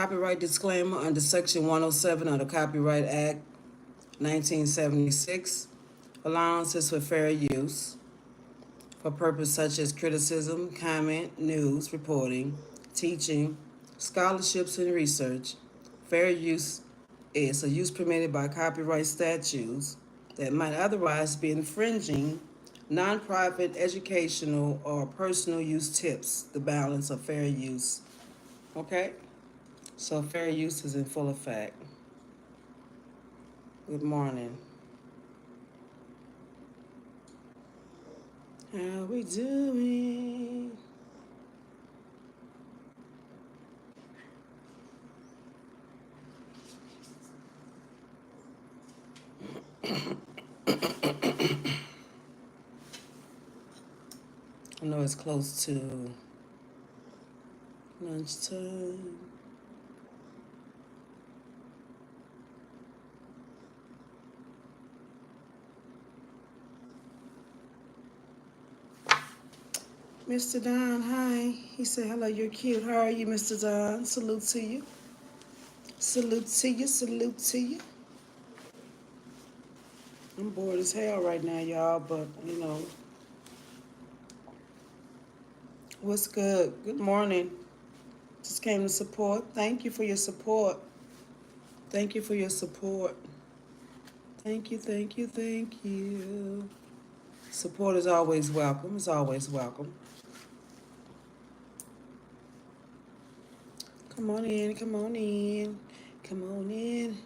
Copyright disclaimer under Section 107 of the Copyright Act 1976. Allowances for fair use for purposes such as criticism, comment, news, reporting, teaching, scholarships, and research. Fair use is a use permitted by copyright statutes that might otherwise be infringing nonprofit, educational, or personal use tips the balance of fair use. Okay? So fair use is in full effect. Good morning. How we doing? I know it's close to lunchtime. Mr. Don, hi. He said, hello, you're cute. How are you, Mr. Don? Salute to you. Salute to you, salute to you. I'm bored as hell right now, y'all, but, what's good? Good morning. Just came to support. Thank you for your support. Thank you for your support. Thank you, thank you, thank you. Support is always welcome. It's always welcome. Come on in, come on in, come on in.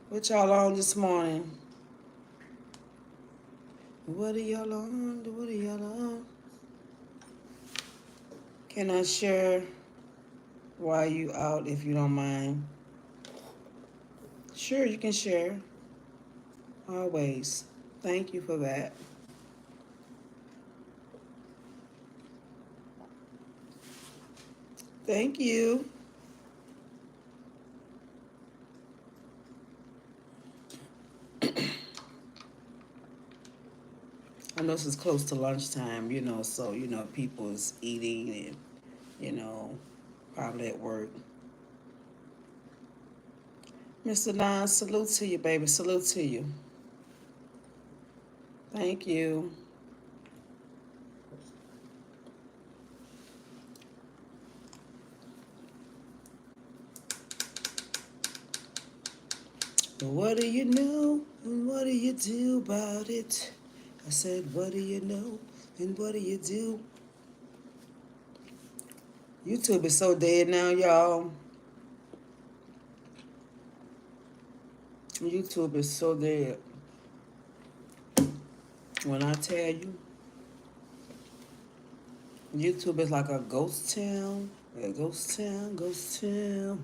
What y'all on this morning? What are y'all on? What are y'all on? Can I share while you out if you don't mind? Sure, you can share. Always. Thank you for that. Thank you. I know this is close to lunchtime, so, people is eating and, probably at work. Mr. Don, salute to you, baby. Salute to you. Thank you. What do you know and what do you do about it? I said, what do you know and what do you do? YouTube is so dead now, y'all. YouTube is so dead. When I tell you, YouTube is like a ghost town. A ghost town, ghost town.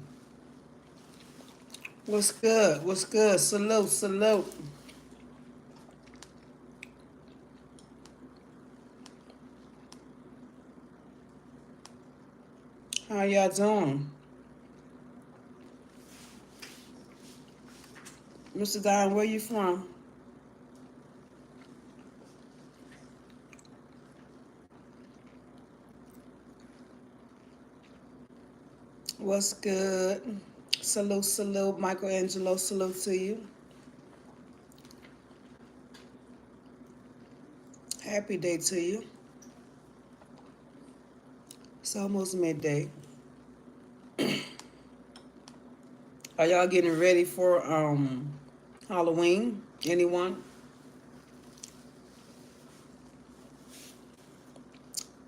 What's good? What's good? Salute, salute. How y'all doing? Mr. Don, where you from? What's good? Salute, salute. Michelangelo, salute to you. Happy day to you. It's almost midday. Are y'all getting ready for Halloween? Anyone?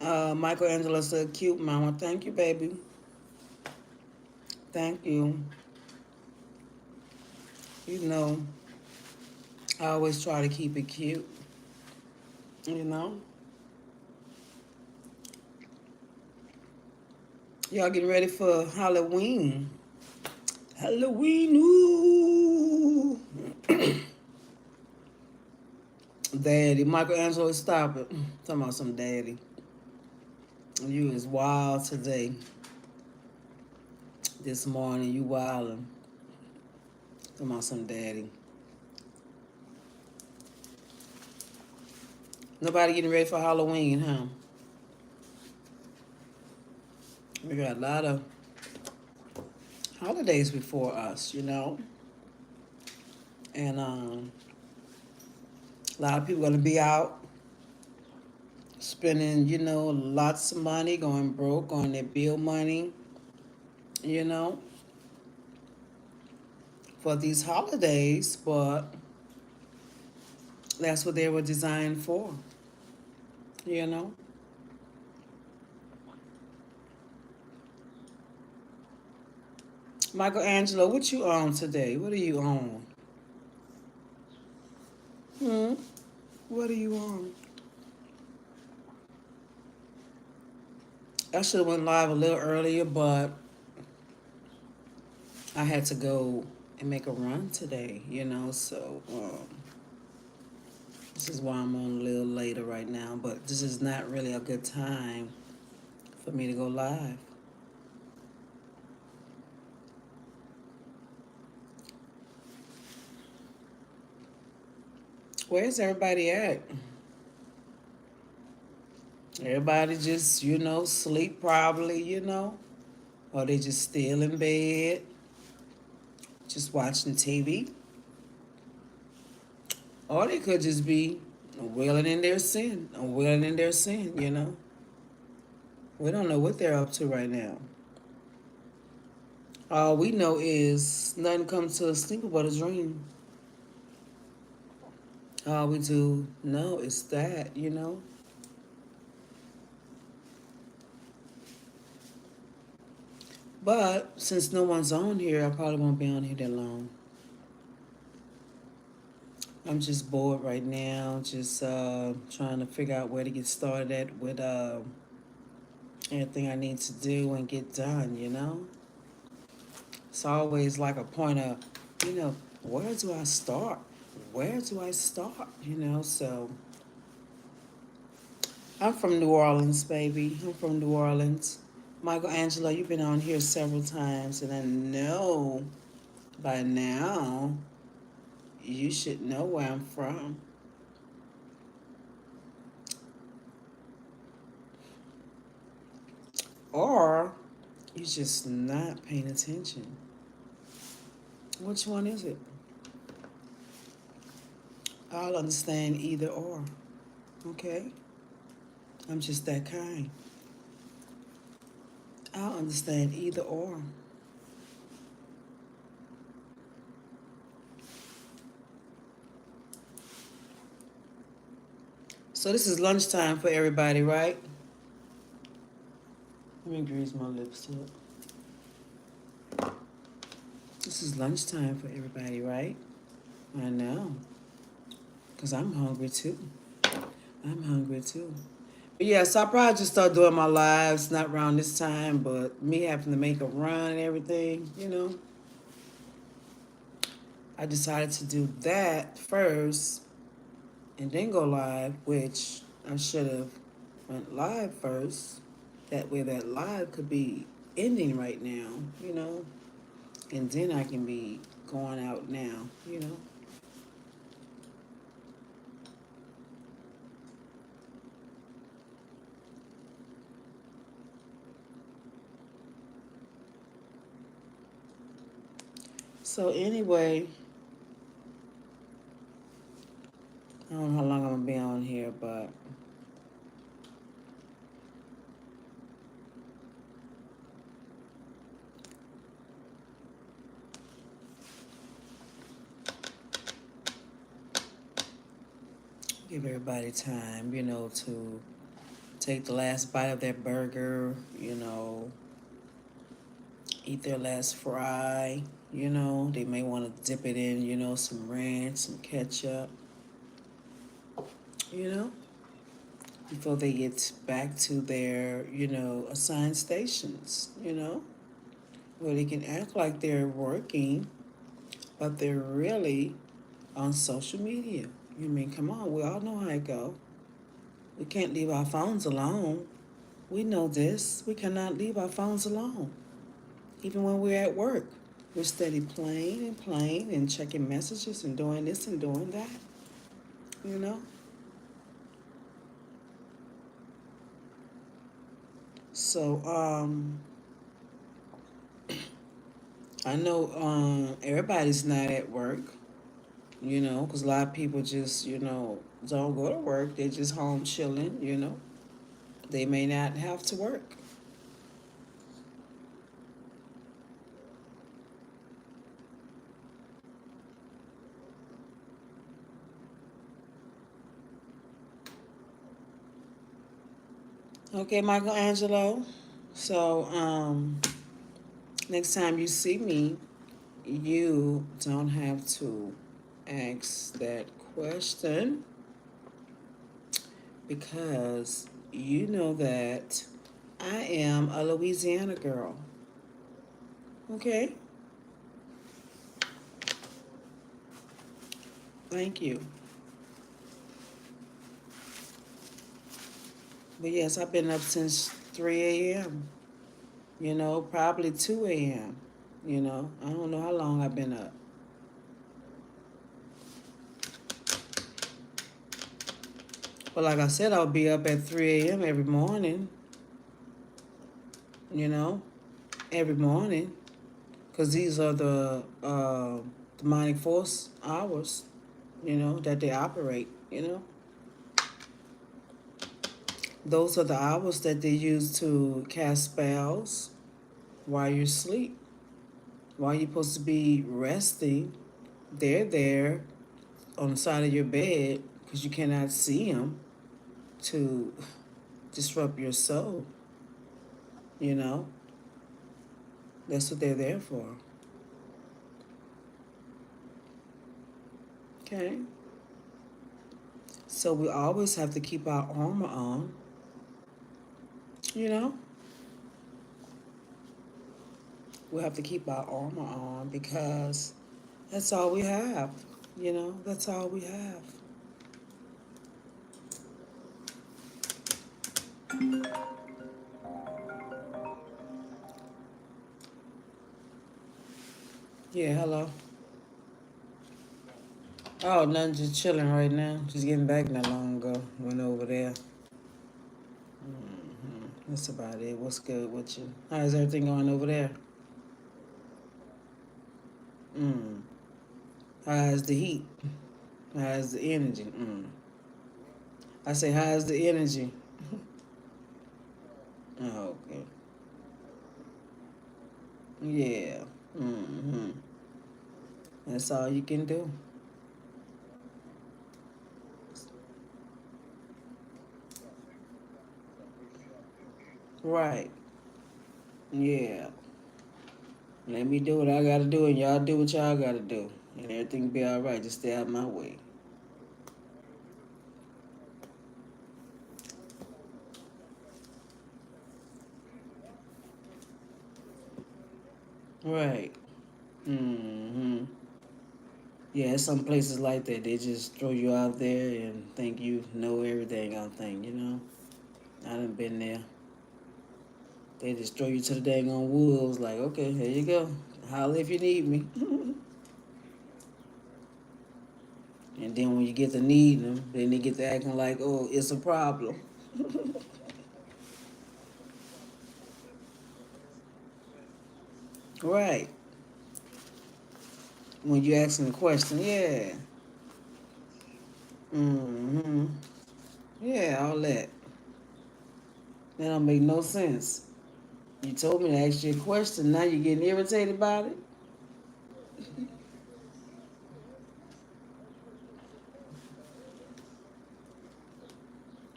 Michelangelo said, cute mama. Thank you, baby. Thank you. I always try to keep it cute. Y'all getting ready for Halloween. Halloween, ooh. Daddy, Michelangelo, stop it. Talking about some daddy. You is wild today. This morning, you wildin'. Talking about some daddy. Nobody getting ready for Halloween, huh? We got a lot of holidays before us, and a lot of people gonna be out spending, lots of money, going broke on their bill money, you know, for these holidays, but that's what they were designed for, you know. Michelangelo, what you on today? What are you on? Hmm? What are you on? I should have went live a little earlier, but I had to go and make a run today, so this is why I'm on a little later right now, but this is not really a good time for me to go live. Where's everybody at? Everybody just, sleep probably, or they just still in bed, just watching TV. Or they could just be wailing in their sin, or wailing in their sin. We don't know what they're up to right now. All we know is nothing comes to a sleeper but a dream. All we do know is that. But since no one's on here, I probably won't be on here that long. I'm just bored right now, just trying to figure out where to get started at with everything I need to do and get done. It's always like a point of, where do I start? Where do I start? So I'm from New Orleans, baby. I'm from New Orleans. Michelangelo, you've been on here several times, and I know by now you should know where I'm from. Or you're just not paying attention. Which one is it? I'll understand either or. Okay? I'm just that kind. I'll understand either or. So this is lunchtime for everybody, right? Let me grease my lips too. This is lunchtime for everybody, right? I know. Because I'm hungry too. I'm hungry too. But yeah, so I probably just start doing my lives, not around this time, but me having to make a run and everything. I decided to do that first and then go live, which I should have went live first. That way that live could be ending right now. And then I can be going out now. So anyway, I don't know how long I'm gonna be on here, but give everybody time, to take the last bite of their burger, eat their last fry. They may want to dip it in, some ranch, some ketchup, before they get back to their, assigned stations, where they can act like they're working, but they're really on social media. Come on, we all know how it go. We can't leave our phones alone. We know this. We cannot leave our phones alone. Even when we're at work, we're steady playing and playing and checking messages and doing this and doing that. You know? So, I know everybody's not at work, because a lot of people just, don't go to work. They're just home chilling. They may not have to work. Okay, Michelangelo. So, next time you see me, you don't have to ask that question because you know that I am a Louisiana girl. Okay? Thank you. But yes, I've been up since 3 a.m., probably 2 a.m. I don't know how long I've been up. But like I said, I'll be up at 3 a.m. every morning, you know, every morning. Because these are the demonic force hours, that they operate. Those are the hours that they use to cast spells while you're asleep. While you're supposed to be resting, they're there on the side of your bed because you cannot see them to disrupt your soul. You know, that's what they're there for. Okay? So we always have to keep our armor on, you know? We have to keep our armor on because that's all we have. That's all we have. Yeah, hello. Oh, nothing, just chilling right now. Just getting back not long ago. Went over there. That's about it. What's good with you? How's everything going over there? Mm. How's the heat? How's the energy? I say, how's the energy? Oh, okay. Yeah. Mm-hmm. That's all you can do. Right. Yeah. Let me do what I gotta do, and y'all do what y'all gotta do, and everything be all right. Just stay out my way. Right. Mm-hmm. Yeah, some places like that. They just throw you out there and think you know everything on thing. I done been there. They just throw you to the dang on wolves. Like, okay, here you go. Holler if you need me. And then when you get to needing them, then they get to acting like, oh, it's a problem. Right. When you asking the question, yeah. Mm-hmm. Yeah, all that. That don't make no sense. You told me to ask you a question. Now you're getting irritated about it?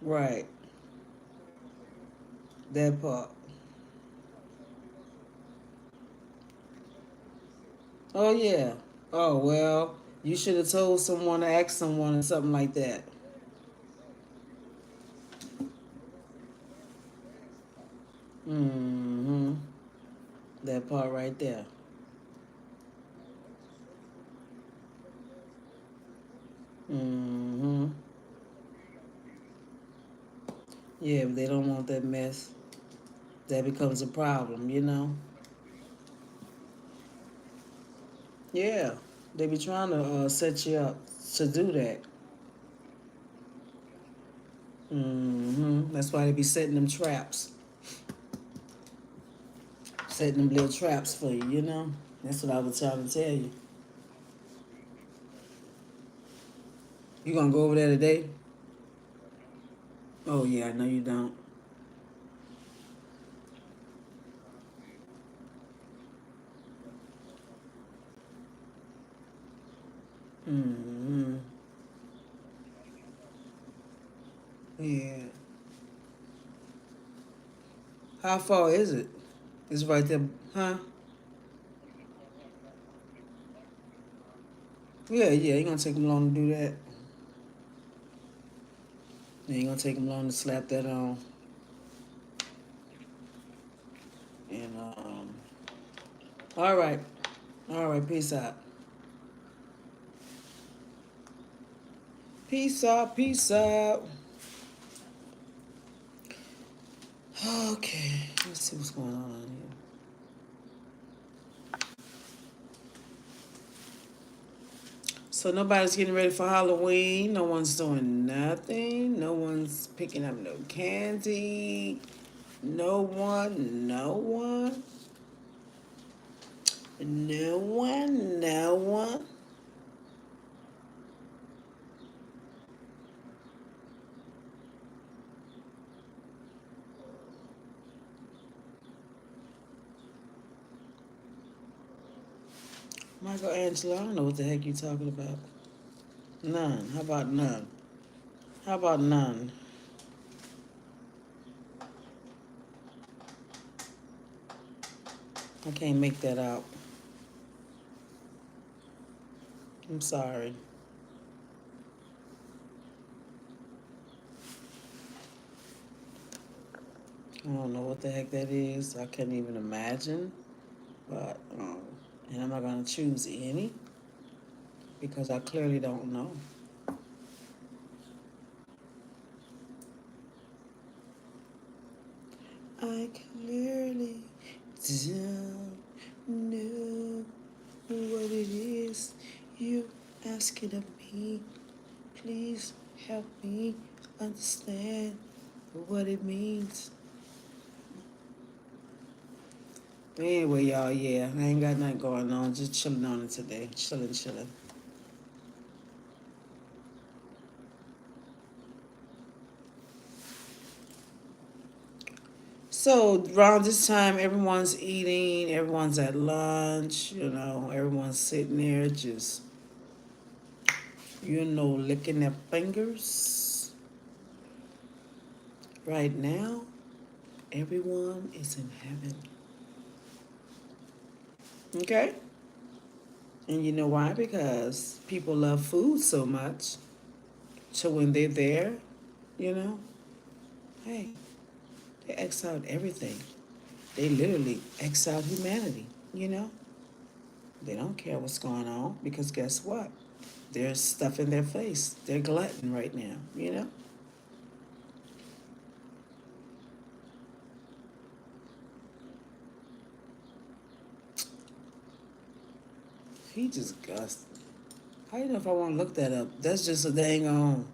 Right. That part. Oh, yeah. Oh, well, you should have told someone to ask someone or something like that. Mm-hmm. That part right there. Mm-hmm. Yeah, but they don't want that mess. That becomes a problem. Yeah. They be trying to set you up to do that. Mm-hmm. That's why they be setting them traps. setting them little traps for you, you know? That's what I was trying to tell you. You gonna go over there today? Oh yeah, I know you don't. Mm-hmm. Yeah. How far is it? It's right there, huh? Yeah, yeah. Ain't gonna take them long to do that. It ain't gonna take them long to slap that on. And all right, all right. Peace out. Peace out. Peace out. Okay. Let's see what's going on here. So nobody's getting ready for Halloween. No one's doing nothing. No one's picking up no candy. No one. No one. No one. No one. Michelangelo, I don't know what the heck you talking about. None. How about none? How about none? I can't make that out. I'm sorry. I don't know what the heck that is. I can't even imagine. But, and I'm not going to choose any because I clearly don't know. I clearly don't know what it is you asking of me. Please help me understand what it means. Anyway, y'all, yeah, I ain't got nothing going on. Just chilling on it today. Chilling, chilling. So around this time, everyone's eating, everyone's at lunch, everyone's sitting there just, licking their fingers. Right now, everyone is in heaven. Okay? And you know why? Because people love food so much. So when they're there, you know, hey, they X out everything. They literally X out humanity, you know? They don't care what's going on because guess what? There's stuff in their face. They're glutton right now, you know? He just gusted. How you know if I want to look that up? That's just a dang on.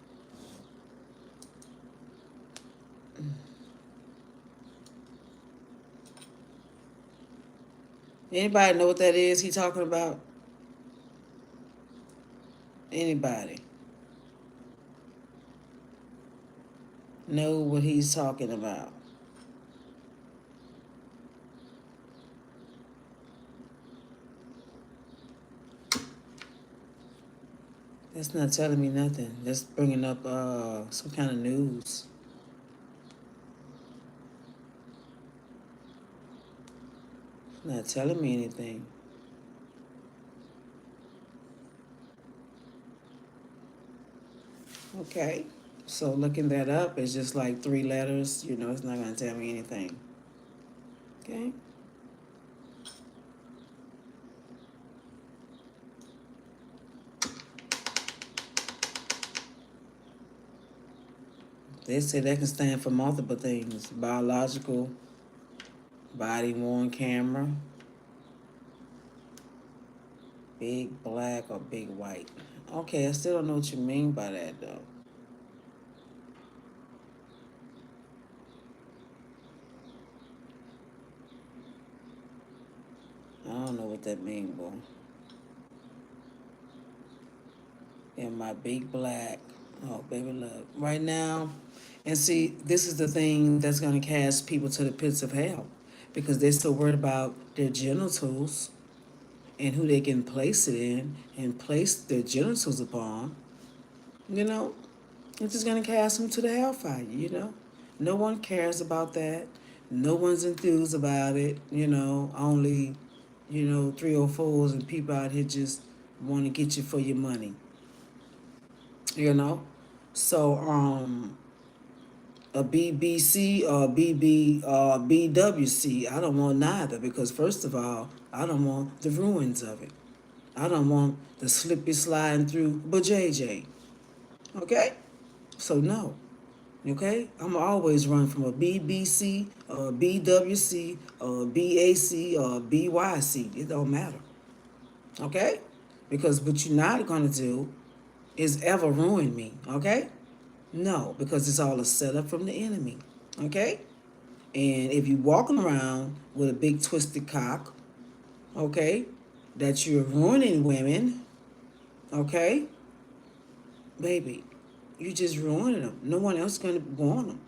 Anybody know what that is he talking about? Anybody know what he's talking about? That's not telling me nothing. That's bringing up some kind of news. It's not telling me anything. Okay. So looking that up is just like three letters. It's not going to tell me anything. Okay. They say that can stand for multiple things: biological, body worn camera, big black, or big white. Okay, I still don't know what you mean by that though. don't know what that means, boy. And my big black. Oh, baby, look. Right now, and see, this is the thing that's going to cast people to the pits of hell because they're still worried about their genitals and who they can place it in and place their genitals upon. You know, it's just going to cast them to the hellfire, you know. No one cares about that. No one's enthused about it, you know. Only, you know, 304s and people out here just want to get you for your money, you know. So, a BBC or BB or BWC, I don't want neither because first of all, I don't want the ruins of it. I don't want the slippy sliding through but JJ. Okay? So no. Okay? I'm always run from a BBC or a BWC or a BAC or a BYC. It don't matter. Okay? Because what you're not gonna do is ever ruin me. Okay? No, because it's all a setup from the enemy. Okay? And if you're walking around with a big twisted cock, okay, that you're ruining women, okay, baby, you just ruining them. No one else is going to want them,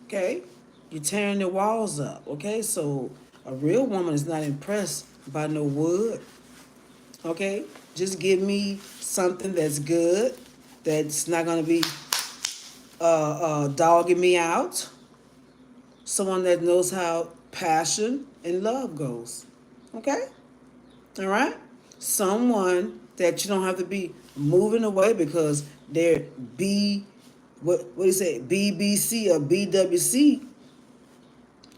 okay? You're tearing the walls up, okay? So a real woman is not impressed by no wood, okay? Just give me something that's good, that's not going to be dogging me out. Someone that knows how passion and love goes, okay? All right? Someone that you don't have to be moving away because they're what do you say, BBC or BWC,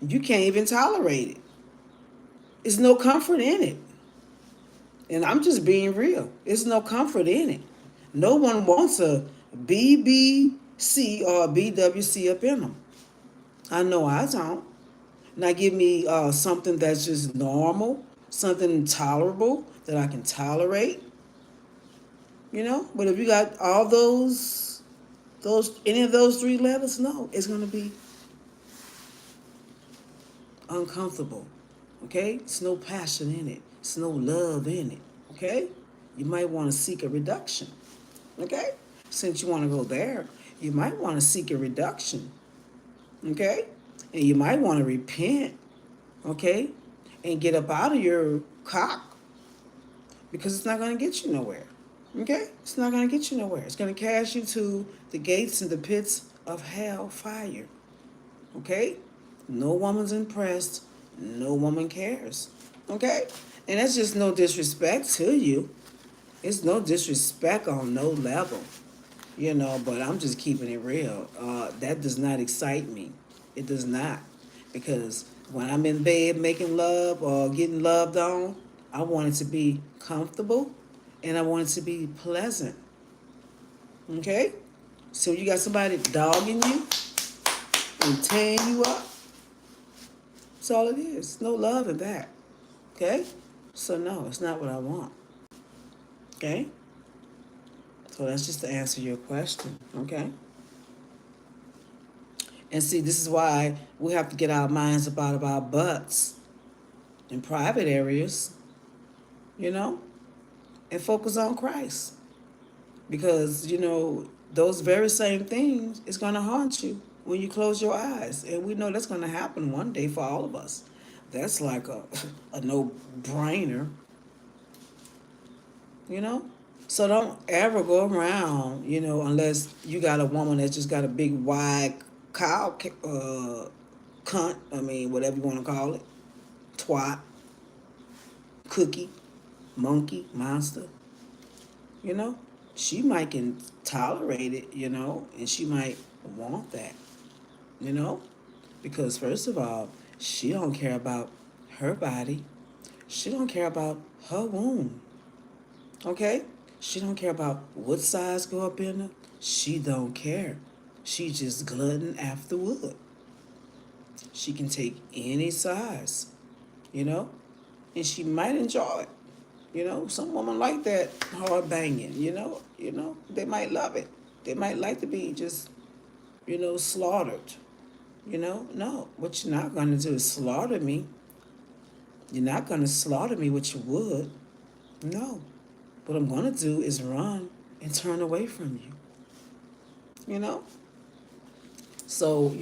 you can't even tolerate it. There's no comfort in it. And I'm just being real. There's no comfort in it. No one wants a BBC or a BWC up in them. I know I don't. Now give me something that's just normal, something tolerable that I can tolerate, you know. But if you got all any of those three letters, no, it's gonna be uncomfortable. Okay, it's no passion in it. It's no love in it. Okay, you might want to seek a reduction. Okay, since you want to go there, you might want to seek a reduction. Okay, and you might want to repent. Okay, and get up out of your cock because it's not going to get you nowhere. Okay? It's not going to get you nowhere. It's going to cast you to the gates and the pits of hell fire. Okay? No woman's impressed. No woman cares. Okay? And that's just no disrespect to you. It's no disrespect on no level. You know, but I'm just keeping it real. That does not excite me. It does not. Because when I'm in bed making love or getting loved on, I want it to be comfortable and I want it to be pleasant. Okay? So you got somebody dogging you and tearing you up. That's all it is. No love in that. Okay? So no, it's not what I want. Okay? So that's just to answer your question. Okay? And see, this is why we have to get our minds up out of our butts in private areas, you know, and focus on Christ. Because, you know, those very same things is going to haunt you when you close your eyes. And we know that's going to happen one day for all of us. That's like a no-brainer, you know. So don't ever go around, you know, unless you got a woman that's just got a big, wide cow, cunt, I mean, whatever you want to call it, twat, cookie, monkey, monster, you know. She might can tolerate it, you know, and she might want that, you know, because first of all, she don't care about her body. She don't care about her womb, okay? She don't care about what size go up in her. She don't care. She just glutton after wood. She can take any size, you know, and she might enjoy it. You know, some women like that hard banging, you know, they might love it. They might like to be just, you know, slaughtered. You know, no, what you're not going to do is slaughter me. You're not going to slaughter me with your wood. No. What I'm going to do is run and turn away from you. You know? So,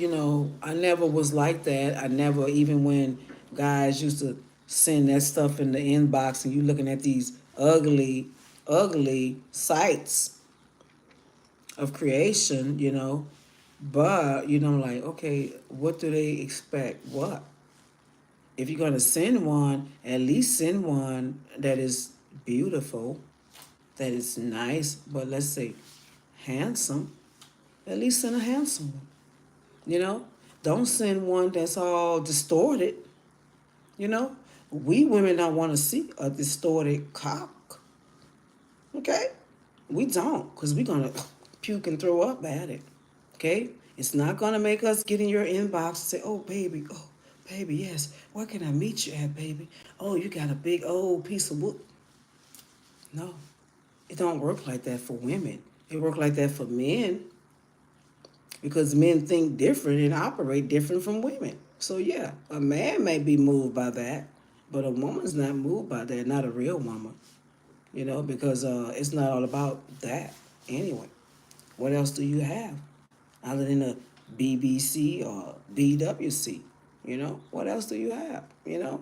I never was like that. I never, even when guys used to send that stuff in the inbox and you looking at these ugly, ugly sites of creation, but, like, okay, what do they expect? What? If you're going to send one, at least send one that is beautiful, that is nice, but let's say handsome. At least send a handsome one. You know, don't send one that's all distorted. You know, we women don't want to see a distorted cock. Okay, we don't, because we're gonna puke and throw up at it. Okay, it's not gonna make us get in your inbox and say, oh baby, yes, where can I meet you at, baby? Oh, you got a big old piece of wood. No, it don't work like that for women. It work like that for men, because men think different and operate different from women. So yeah, a man may be moved by that, but a woman's not moved by that, not a real woman, because it's not all about that anyway. What else do you have other than a BBC or BWC? What else do you have?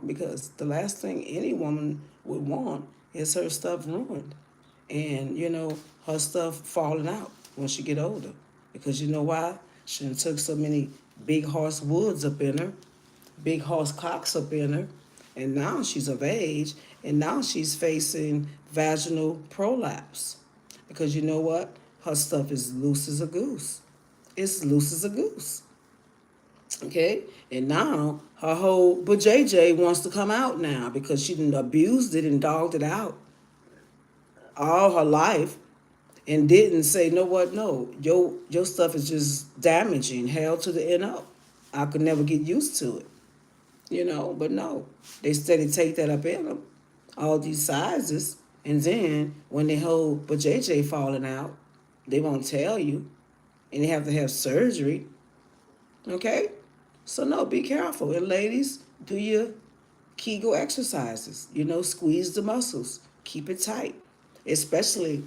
Because the last thing any woman would want is her stuff ruined, and her stuff falling out when she get older. Because you know why? She done took so many big horse woods up in her, big horse cocks up in her, and now she's of age, and now she's facing vaginal prolapse. Because you know what? Her stuff is loose as a goose. It's loose as a goose. Okay? And now her whole but JJ wants to come out now because she done abused it and dogged it out all her life, and didn't say, no what, no, your stuff is just damaging hell to the end up. I could never get used to it. But no, they steady take that up in them, all these sizes, and then when they hold but JJ falling out, they won't tell you, and they have to have surgery. Okay, so no, be careful, and ladies, do your Kegel exercises. Squeeze the muscles, keep it tight, especially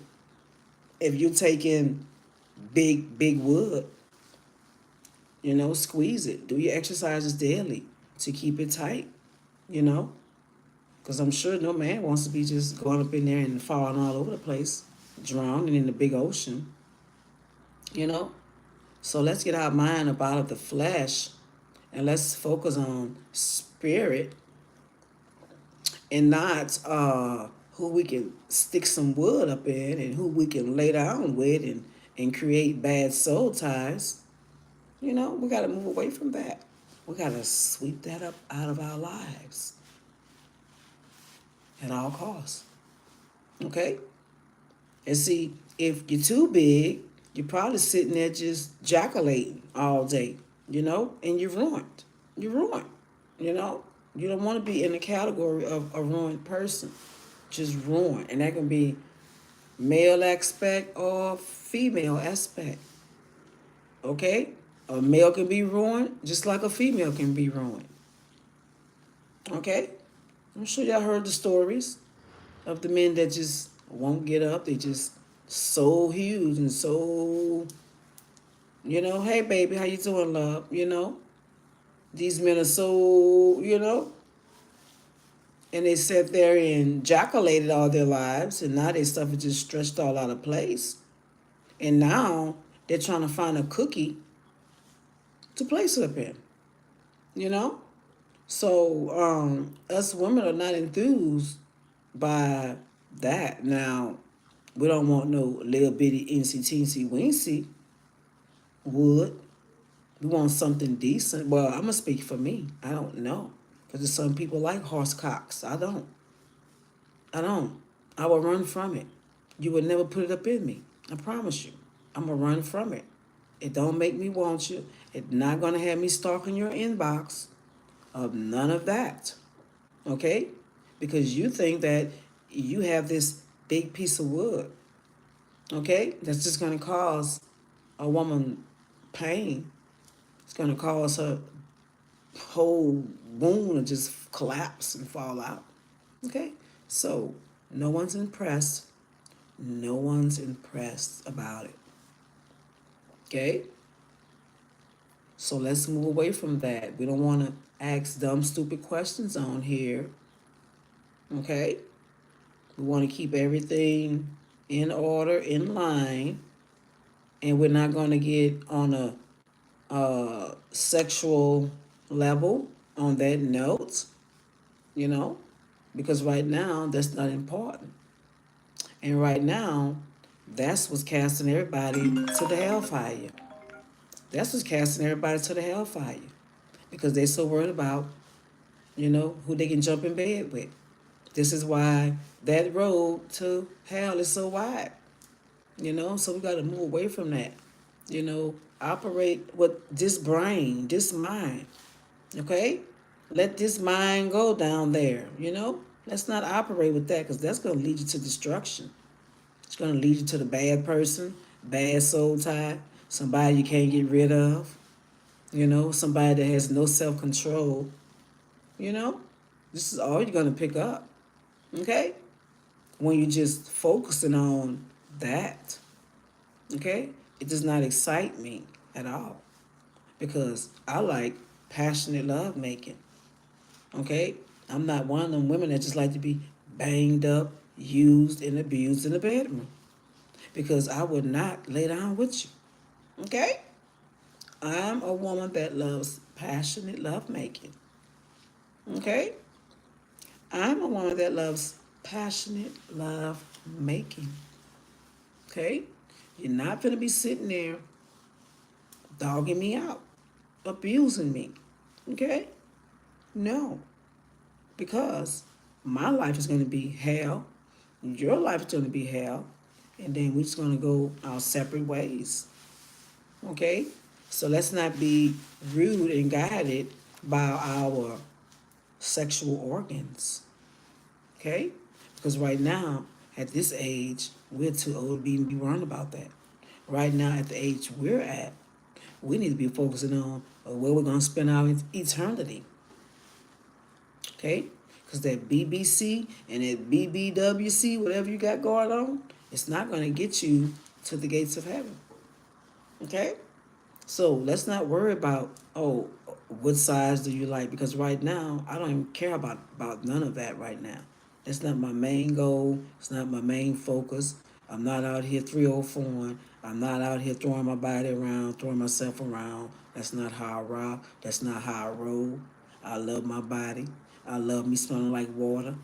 if you're taking big wood. Squeeze it. Do your exercises daily to keep it tight. You know, because I'm sure no man wants to be just going up in there and falling all over the place, drowning in the big ocean. You know, so let's get our mind up out of the flesh, and let's focus on spirit, and not who we can stick some wood up in and who we can lay down with and create bad soul ties. We got to move away from that. We got to sweep that up out of our lives at all costs. Okay? And see, if you're too big, you're probably sitting there just jaculating all day, and you're ruined. You're ruined, you know? You don't want to be in the category of a ruined person. Just ruined. And that can be male aspect or female aspect. Okay? A male can be ruined just like a female can be ruined. Okay? I'm sure y'all heard the stories of the men that just won't get up. They just so huge and so, hey baby, how you doing, love? These men are so, and they sat there and jaculated all their lives, and now their stuff is just stretched all out of place. And now they're trying to find a cookie to place it up in, you know? So us women are not enthused by that. Now, we don't want no little bitty insy teensy weensy wood. We want something decent. Well, I'm going to speak for me. I don't know. Because some people like horse cocks. I don't. I will run from it. You would never put it up in me. I promise you. I'm going to run from it. It don't make me want you. It's not going to have me stalking your inbox. Of none of that. Okay? Because you think that you have this big piece of wood. Okay? That's just going to cause a woman pain. It's going to cause her whole wound to just collapse and fall out. Okay? So no one's impressed. No one's impressed about it. Okay? So let's move away from that. We don't want to ask dumb, stupid questions on here. Okay? We want to keep everything in order, in line, and we're not going to get on a sexual level on that note, you know, because right now that's not important. And right now, that's what's casting everybody to the hellfire. That's what's casting everybody to the hellfire because they're so worried about, who they can jump in bed with. This is why that road to hell is so wide, so we got to move away from that, operate with this brain, this mind, okay? Let this mind go down there. Let's not operate with that because that's going to lead you to destruction. It's going to lead you to the bad person, bad soul tie, somebody you can't get rid of, somebody that has no self-control, you know. This is all you're going to pick up, okay? When you're just focusing on that, okay? It does not excite me at all because I like passionate love making, okay? I'm not one of them women that just like to be banged up, used, and abused in the bedroom because I would not lay down with you, okay? I'm a woman that loves passionate love making, okay? I'm a woman that loves passionate love making, okay? You're not going to be sitting there dogging me out, abusing me, okay? No, because my life is going to be hell, your life is going to be hell, and then we're just going to go our separate ways, okay? So let's not be rude and guided by our sexual organs, okay? Because right now, at this age, we're too old to be worrying about that. Right now, at the age we're at, we need to be focusing on where we're going to spend our eternity, okay? Because that BBC and that BBWC, whatever you got going on, it's not going to get you to the gates of heaven, okay? So let's not worry about, what size do you like? Because right now, I don't even care about none of that right now. That's not my main goal. It's not my main focus. I'm not out here 304. I'm not out here throwing my body around, throwing myself around. That's not how I rock. That's not how I roll. I love my body. I love me smelling like water.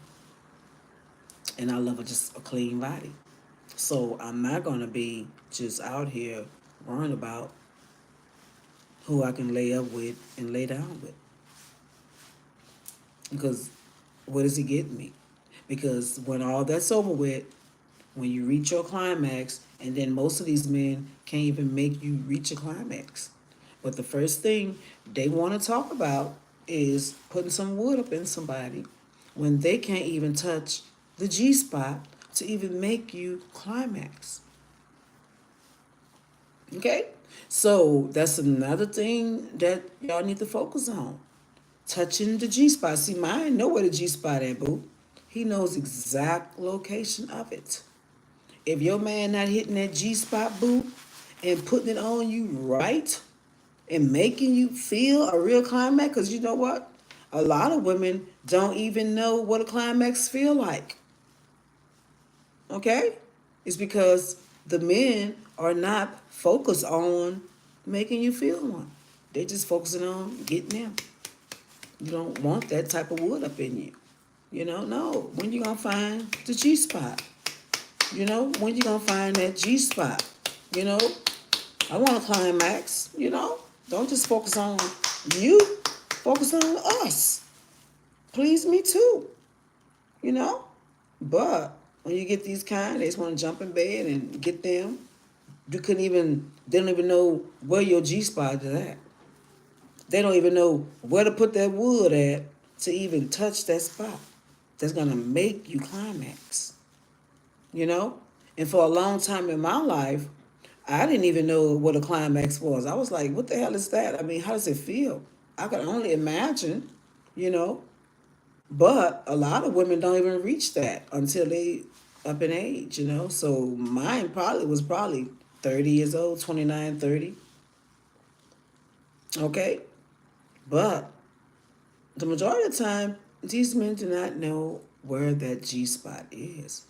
And I love just a clean body. So I'm not going to be just out here worrying about who I can lay up with and lay down with. Because what does it get me? Because when all that's over with, when you reach your climax, and then most of these men can't even make you reach a climax. But the first thing they want to talk about is putting some wood up in somebody when they can't even touch the G spot to even make you climax. Okay? So that's another thing that y'all need to focus on. Touching the G spot. See, mine know where the G spot at, boo. He knows exact location of it. If your man not hitting that G spot, boo, and putting it on you right and making you feel a real climax, because you know what? A lot of women don't even know what a climax feel like. Okay? It's because the men are not focused on making you feel one. They just focusing on getting them. You don't want that type of wood up in you. No. When you gonna find the G spot? When you gonna find that G spot? I want a climax, Don't just focus on you. Focus on us. Please me too. But when you get these kind, they just want to jump in bed and get them. They don't even know where your G spot is at. They don't even know where to put that wood at to even touch that spot. That's going to make you climax. And for a long time in my life, I didn't even know what a climax was. I was like, what the hell is that? I mean, how does it feel? I could only imagine, you know. But a lot of women don't even reach that until they up in age, you know. So mine probably 30 years old, 29, 30. Okay? But the majority of the time, these men do not know where that G spot is.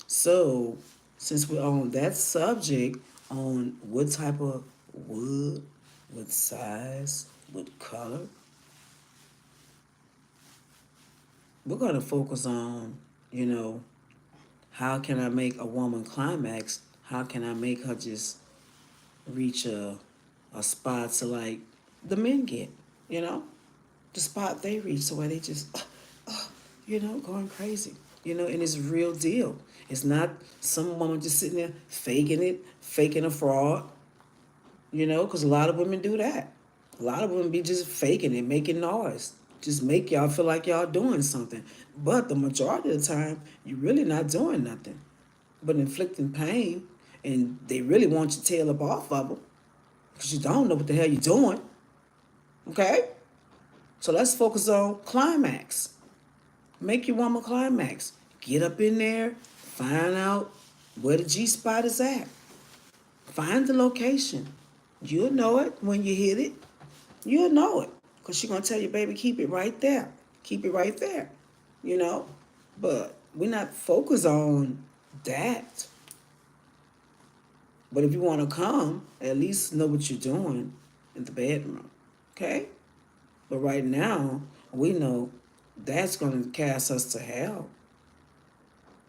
So, since we're on that subject, on what type of wood, what size, what color, we're going to focus on, you know, how can I make a woman climax? How can I make her just reach a spot to like the men get, you know? The spot they reach, so where they just, going crazy, and it's real deal. It's not some woman just sitting there faking it, faking a fraud, because a lot of women do that. A lot of women be just faking it, making noise, just make y'all feel like y'all doing something. But the majority of the time, you're really not doing nothing but inflicting pain, and they really want your tail up off of them because you don't know what the hell you're doing. Okay? So let's focus on climax. Make your woman climax. Get up in there, find out where the G spot is at. Find the location. You'll know it when you hit it. You'll know it. Because she's going to tell you, baby, keep it right there. Keep it right there. You know? But we're not focused on that. But if you want to come, at least know what you're doing in the bedroom. Okay? But right now, we know that's going to cast us to hell.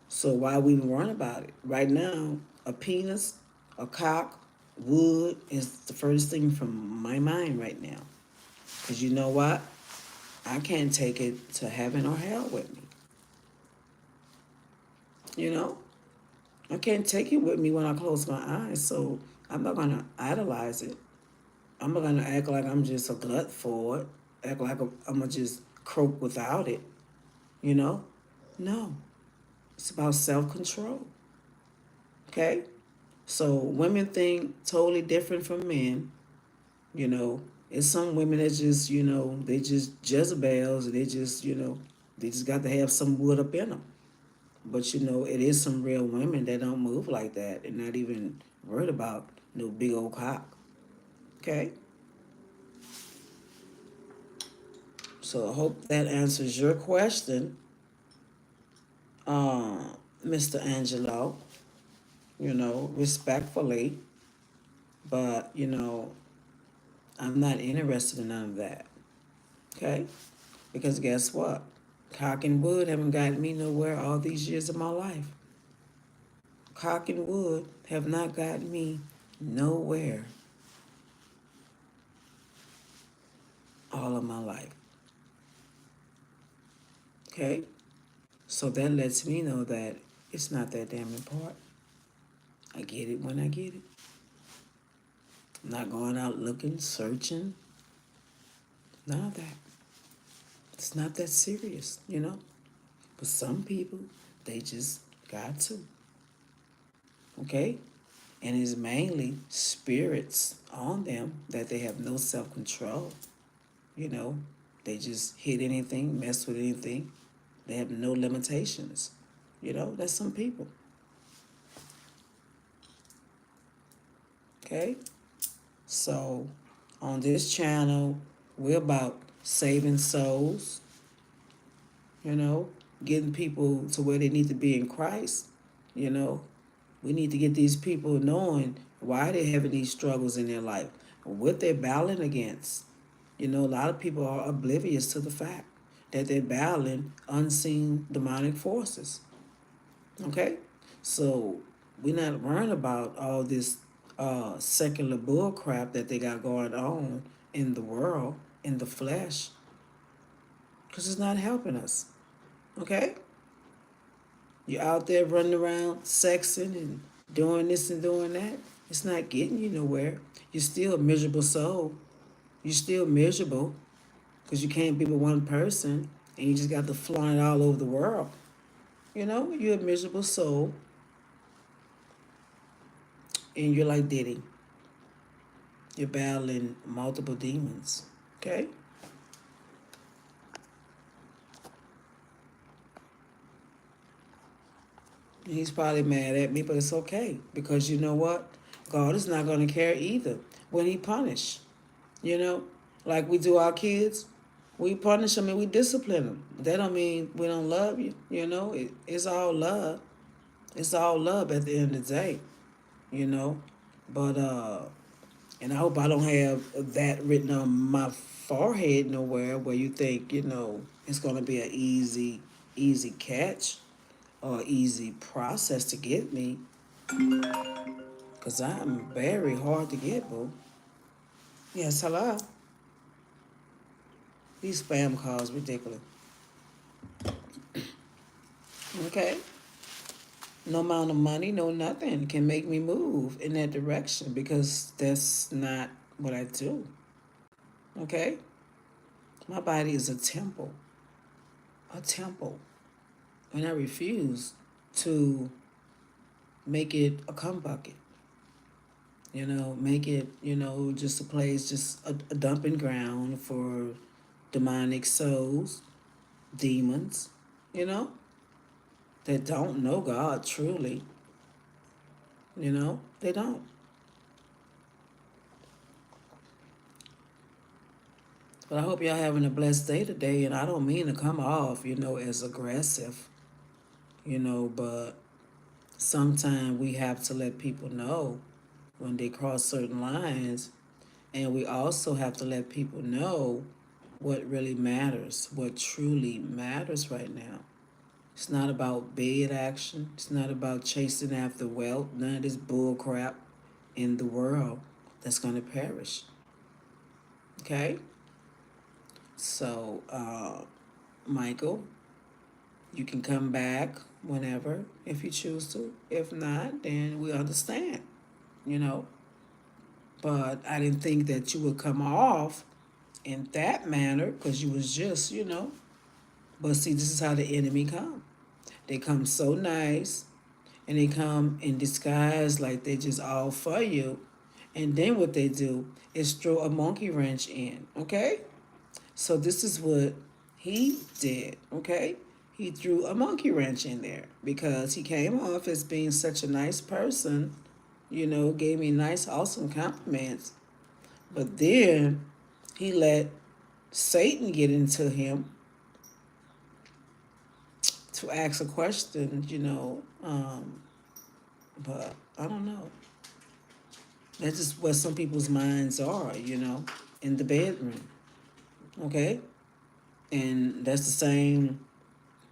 So why we even worrying about it? Right now, a penis, a cock, wood is the first thing from my mind right now. Because you know what? I can't take it to heaven or hell with me. You know? I can't take it with me when I close my eyes. So I'm not going to idolize it. I'm not going to act like I'm just a glut for it. Act like I'm going to just croak without it. You know? No. It's about self-control. Okay? So women think totally different from men. You know, it's some women that just, they just Jezebels, and they just got to have some wood up in them. But it is some real women that don't move like that and not even worried about no big old cock. Okay? So I hope that answers your question, Mr. Angelo, respectfully. But, I'm not interested in none of that. Okay? Because guess what? Cock and wood haven't gotten me nowhere all these years of my life. Cock and wood have not gotten me nowhere all of my life. Okay? So that lets me know that it's not that damn important. I get it when I get it. I'm not going out looking, searching. None of that. It's not that serious. But some people, they just got to. Okay? And it's mainly spirits on them that they have no self-control. They just hit anything, mess with anything. They have no limitations. That's some people. Okay? So, on this channel, we're about saving souls, you know, getting people to where they need to be in Christ. You know, we need to get these people knowing why they're having these struggles in their life, what they're battling against. A lot of people are oblivious to the fact that they're battling unseen demonic forces. Okay? So we're not worrying about all this secular bull crap that they got going on in the world, in the flesh, because it's not helping us. Okay? You're out there running around sexing and doing this and doing that. It's not getting you nowhere. You're still a miserable soul. You're still miserable because you can't be with one person and you just got to flaunt it all over the world. You're a miserable soul and you're like Diddy. You're battling multiple demons. Okay? He's probably mad at me, but it's okay because you know what? God is not going to care either when He punish. You know, like we do our kids, we punish them and we discipline them. That don't mean we don't love you. You know, it's all love. It's all love at the end of the day. You know, but and I hope I don't have that written on my forehead nowhere where you think it's gonna be an easy catch or easy process to get me, cause I'm very hard to get, boo. Yes, hello. These spam calls ridiculous. Okay. No amount of money, no nothing can make me move in that direction because that's not what I do. Okay? My body is a temple. A temple. And I refuse to make it a cum bucket. Make it, just a place, just a dumping ground for demonic souls, demons, you know, that don't know God truly. They don't. But I hope y'all having a blessed day today. And I don't mean to come off, as aggressive, but sometimes we have to let people know when they cross certain lines. And we also have to let people know what really matters, what truly matters right now. It's not about bed action. It's not about chasing after wealth. None of this bull crap in the world that's going to perish. Okay? So, Michael, you can come back whenever if you choose to. If not, then we understand, you know. But I didn't think that you would come off in that manner because you was just, But see, this is how the enemy come. They come so nice and they come in disguise like they just all for you. And then what they do is throw a monkey wrench in, okay? So this is what he did, okay? He threw a monkey wrench in there because he came off as being such a nice person, gave me nice, awesome compliments. But then he let Satan get into him to ask a question, but I don't know. That's just what some people's minds are, in the bedroom, okay? And that's the same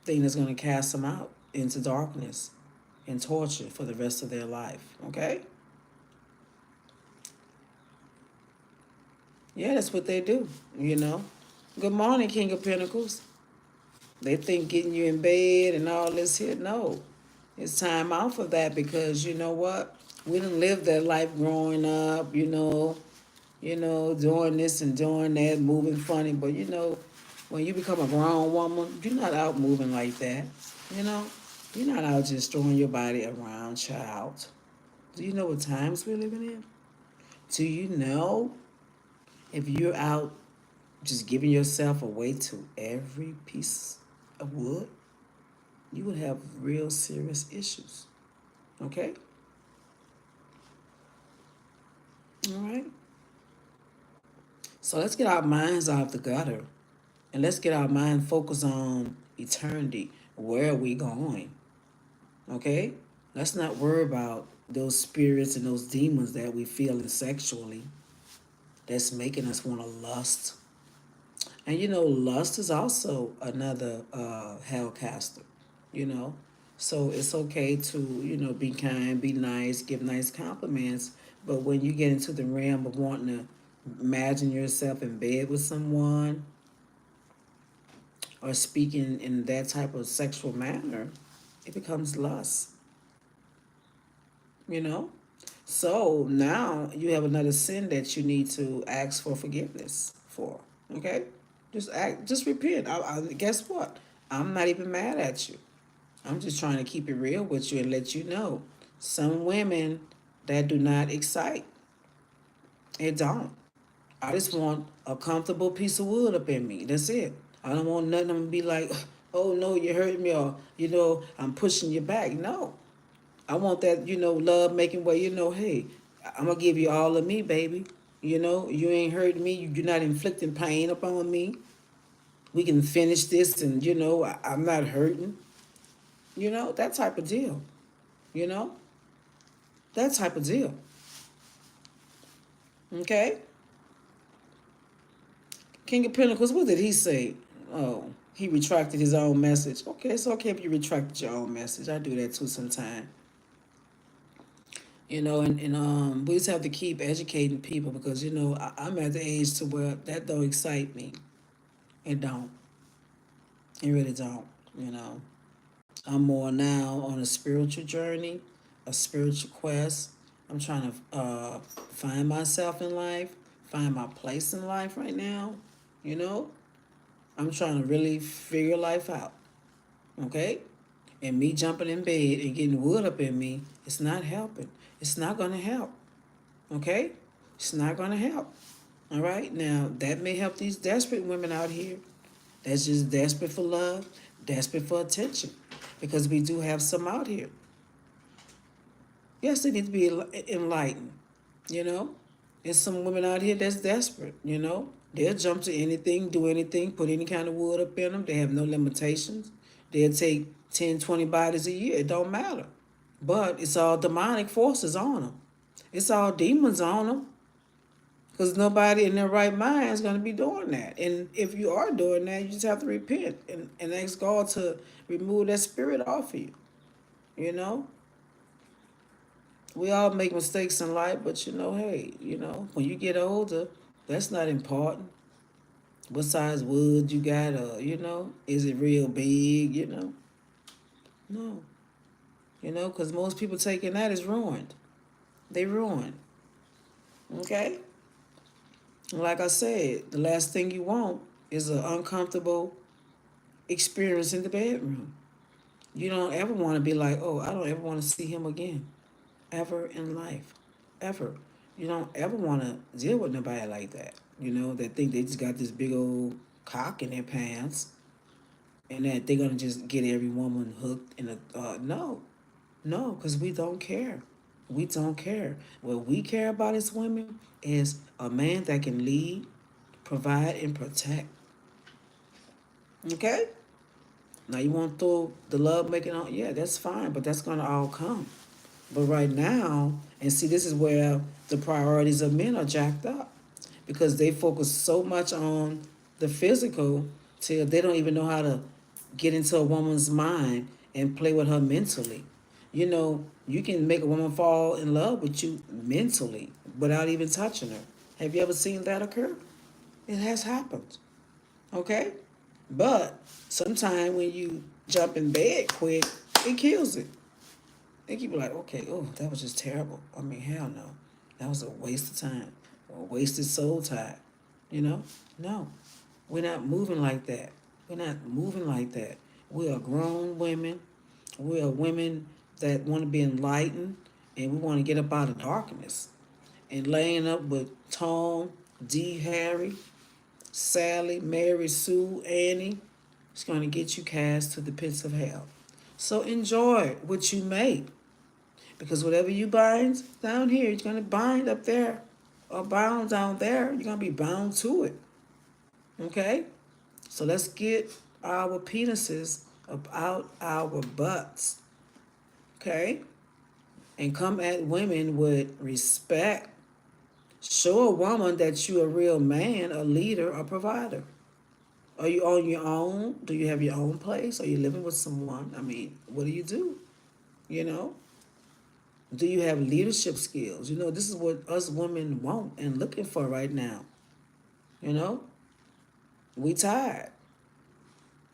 thing that's going to cast them out into darkness and torture for the rest of their life, okay? Yeah, that's what they do. Good morning, King of Pentacles. They think getting you in bed and all this here, no. It's time out for that because you know what? We didn't live that life growing up, doing this and doing that, moving funny. But when you become a grown woman, you're not out moving like that. You know, you're not out just throwing your body around, child. Do you know what times we're living in? Do you know if you're out just giving yourself away to every piece of wood, you would have real serious issues. Okay? All right. So let's get our minds out of the gutter and let's get our mind focused on eternity. Where are we going? Okay? Let's not worry about those spirits and those demons that we feel sexually that's making us want to lust. And lust is also another hellcaster, you know. So it's okay to, be kind, be nice, give nice compliments. But when you get into the realm of wanting to imagine yourself in bed with someone or speaking in that type of sexual manner, it becomes lust, you know? So now you have another sin that you need to ask for forgiveness for. Okay? Just repent. Guess what? I'm not even mad at you. I'm just trying to keep it real with you and let you know. Some women that do not excite. It don't. I just want a comfortable piece of wood up in me. That's it. I don't want nothing to be like, oh no, you hurt me, or I'm pushing you back. No, I want that love making way. Hey, I'm gonna give you all of me, baby. You ain't hurting me. You're not inflicting pain upon me. We can finish this, and I'm not hurting. That type of deal. You know that type of deal. Okay, King of Pentacles. What did he say? Oh, he retracted his own message. Okay, it's okay if you retracted your own message. I do that too sometimes. And we just have to keep educating people because I'm at the age to where that don't excite me. It don't. It really don't. You know, I'm more now on a spiritual journey, a spiritual quest. I'm trying to find myself in life, find my place in life right now. You know, I'm trying to really figure life out. Okay, and me jumping in bed and getting wood up in me, it's not helping. It's not gonna help. Okay, it's not gonna help. All right, now that may help these desperate women out here that's just desperate for love, desperate for attention, because we do have some out here. Yes, they need to be enlightened, you know. There's some women out here that's desperate, They'll jump to anything, do anything, put any kind of wood up in them. They have no limitations. They'll take 10, 20 bodies a year. It don't matter. But it's all demonic forces on them. It's all demons on them. Because nobody in their right mind is going to be doing that. And if you are doing that, you just have to repent and ask God to remove that spirit off of you. You know? We all make mistakes in life, but hey, when you get older, that's not important. What size wood you got, or, is it real big, No. Because most people taking that is ruined. They ruined. Okay? Like I said, the last thing you want is an uncomfortable experience in the bedroom. You don't ever want to be like, oh, I don't ever want to see him again. Ever in life. Ever. You don't ever want to deal with nobody like that. That think they just got this big old cock in their pants and that they're going to just get every woman hooked in a. No. No, because we don't care. We don't care. What we care about as women is a man that can lead, provide, and protect. Okay? Now you want to throw the love making on? Yeah, that's fine, but that's going to all come. But right now, and see, this is where the priorities of men are jacked up because they focus so much on the physical till they don't even know how to get into a woman's mind and play with her mentally. You can make a woman fall in love with you mentally without even touching her. Have you ever seen that occur? It has happened. Okay? But sometimes when you jump in bed quick, it kills it. They keep like, okay, oh, that was just terrible. I mean, hell no. That was a waste of time. A wasted soul tie. No. We're not moving like that. We're not moving like that. We are grown women. We are women that want to be enlightened and we want to get up out of darkness. And laying up with Tom, D, Harry, Sally, Mary, Sue, Annie, it's going to get you cast to the pits of hell. So enjoy what you make. Because whatever you bind down here, you're going to bind up there. Or bound down there, you're going to be bound to it. Okay? So let's get our penises up out our butts. Okay? And come at women with respect. Show a woman that you're a real man, a leader, a provider. Are you on your own? Do you have your own place? Are you living with someone? I mean, what do you do? You know? Do you have leadership skills? This is what us women want and looking for right now. We tired.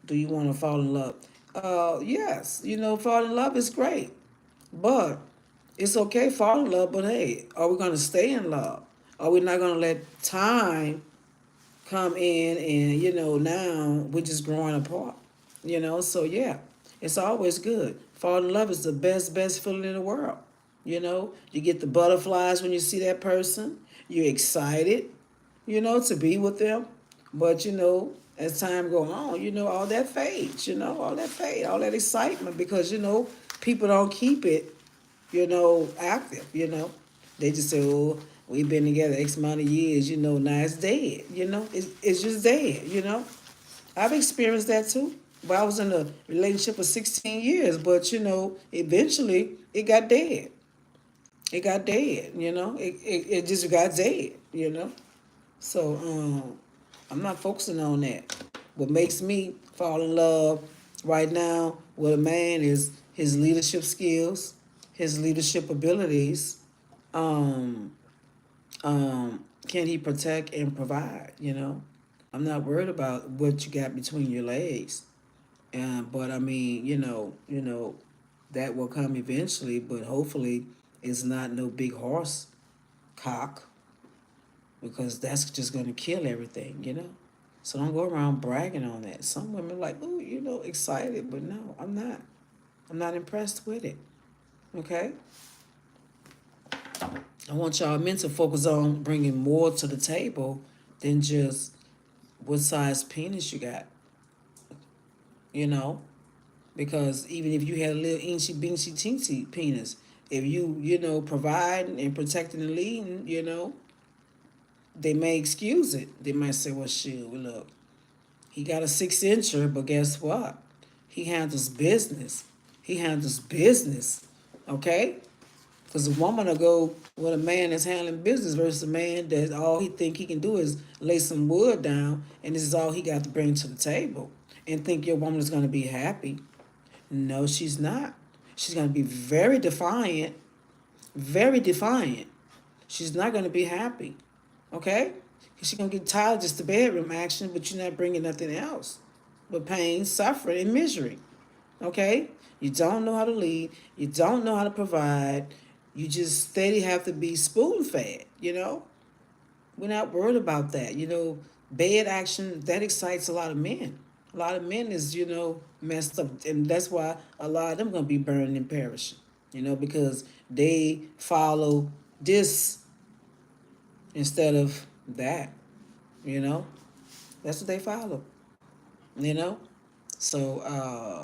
Do you want to fall in love? Yes. Fall in love is great. But it's okay, fall in love, but hey, are we going to stay in love? Are we not going to let time come in and, now we're just growing apart? So yeah, it's always good. Fall in love is the best feeling in the world. You get the butterflies when you see that person. You're excited, to be with them. But, as time go on, all that fades, all that fade, all that excitement, because, people don't keep it, active, They just say, oh, we've been together X amount of years, now it's dead, it's just dead, I've experienced that too. But I was in a relationship for 16 years, but, eventually it got dead. It got dead, it just got dead, So I'm not focusing on that. What makes me fall in love right now with a man is his leadership skills, his leadership abilities. Um, can he protect and provide? I'm not worried about what you got between your legs. But I mean, that will come eventually. But hopefully, it's not no big horse cock, because that's just going to kill everything. So don't go around bragging on that. Some women are like, oh, excited, but no, I'm not. I'm not impressed with it. Okay? I want y'all men to focus on bringing more to the table than just what size penis you got, you know? Because even if you had a little incy bincy teensy penis, if you providing and protecting and leading, they may excuse it. They might say, well, shit, well, look, he got a 6-incher, but guess what? He handles business. He handles business. Okay? Because a woman will go with a man that's handling business versus a man that all he think he can do is lay some wood down, and this is all he got to bring to the table, and think your woman is going to be happy. No, she's not. She's going to be very defiant, very defiant. She's not going to be happy. Okay? She's going to get tired of just the bedroom action, but you're not bringing nothing else but pain, suffering, and misery. Okay? You don't know how to lead. You don't know how to provide. You just steady have to be spoon fed, We're not worried about that. Bed action, that excites a lot of men. A lot of men is, messed up. And that's why a lot of them going to be burning and perishing, because they follow this instead of that, you know. That's what they follow, you know. So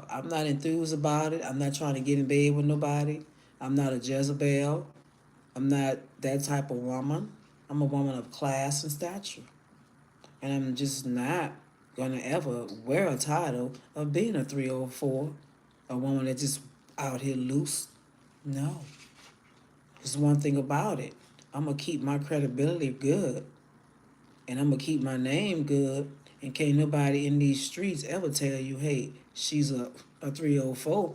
I'm not enthused about it. I'm not trying to get in bed with nobody. I'm not a Jezebel. I'm not that type of woman. I'm a woman of class and stature. And I'm just not going to ever wear a title of being a 304, a woman that just out here loose. No. There's one thing about it. I'm going to keep my credibility good. And I'm going to keep my name good. And can't nobody in these streets ever tell you, hey, she's a 304.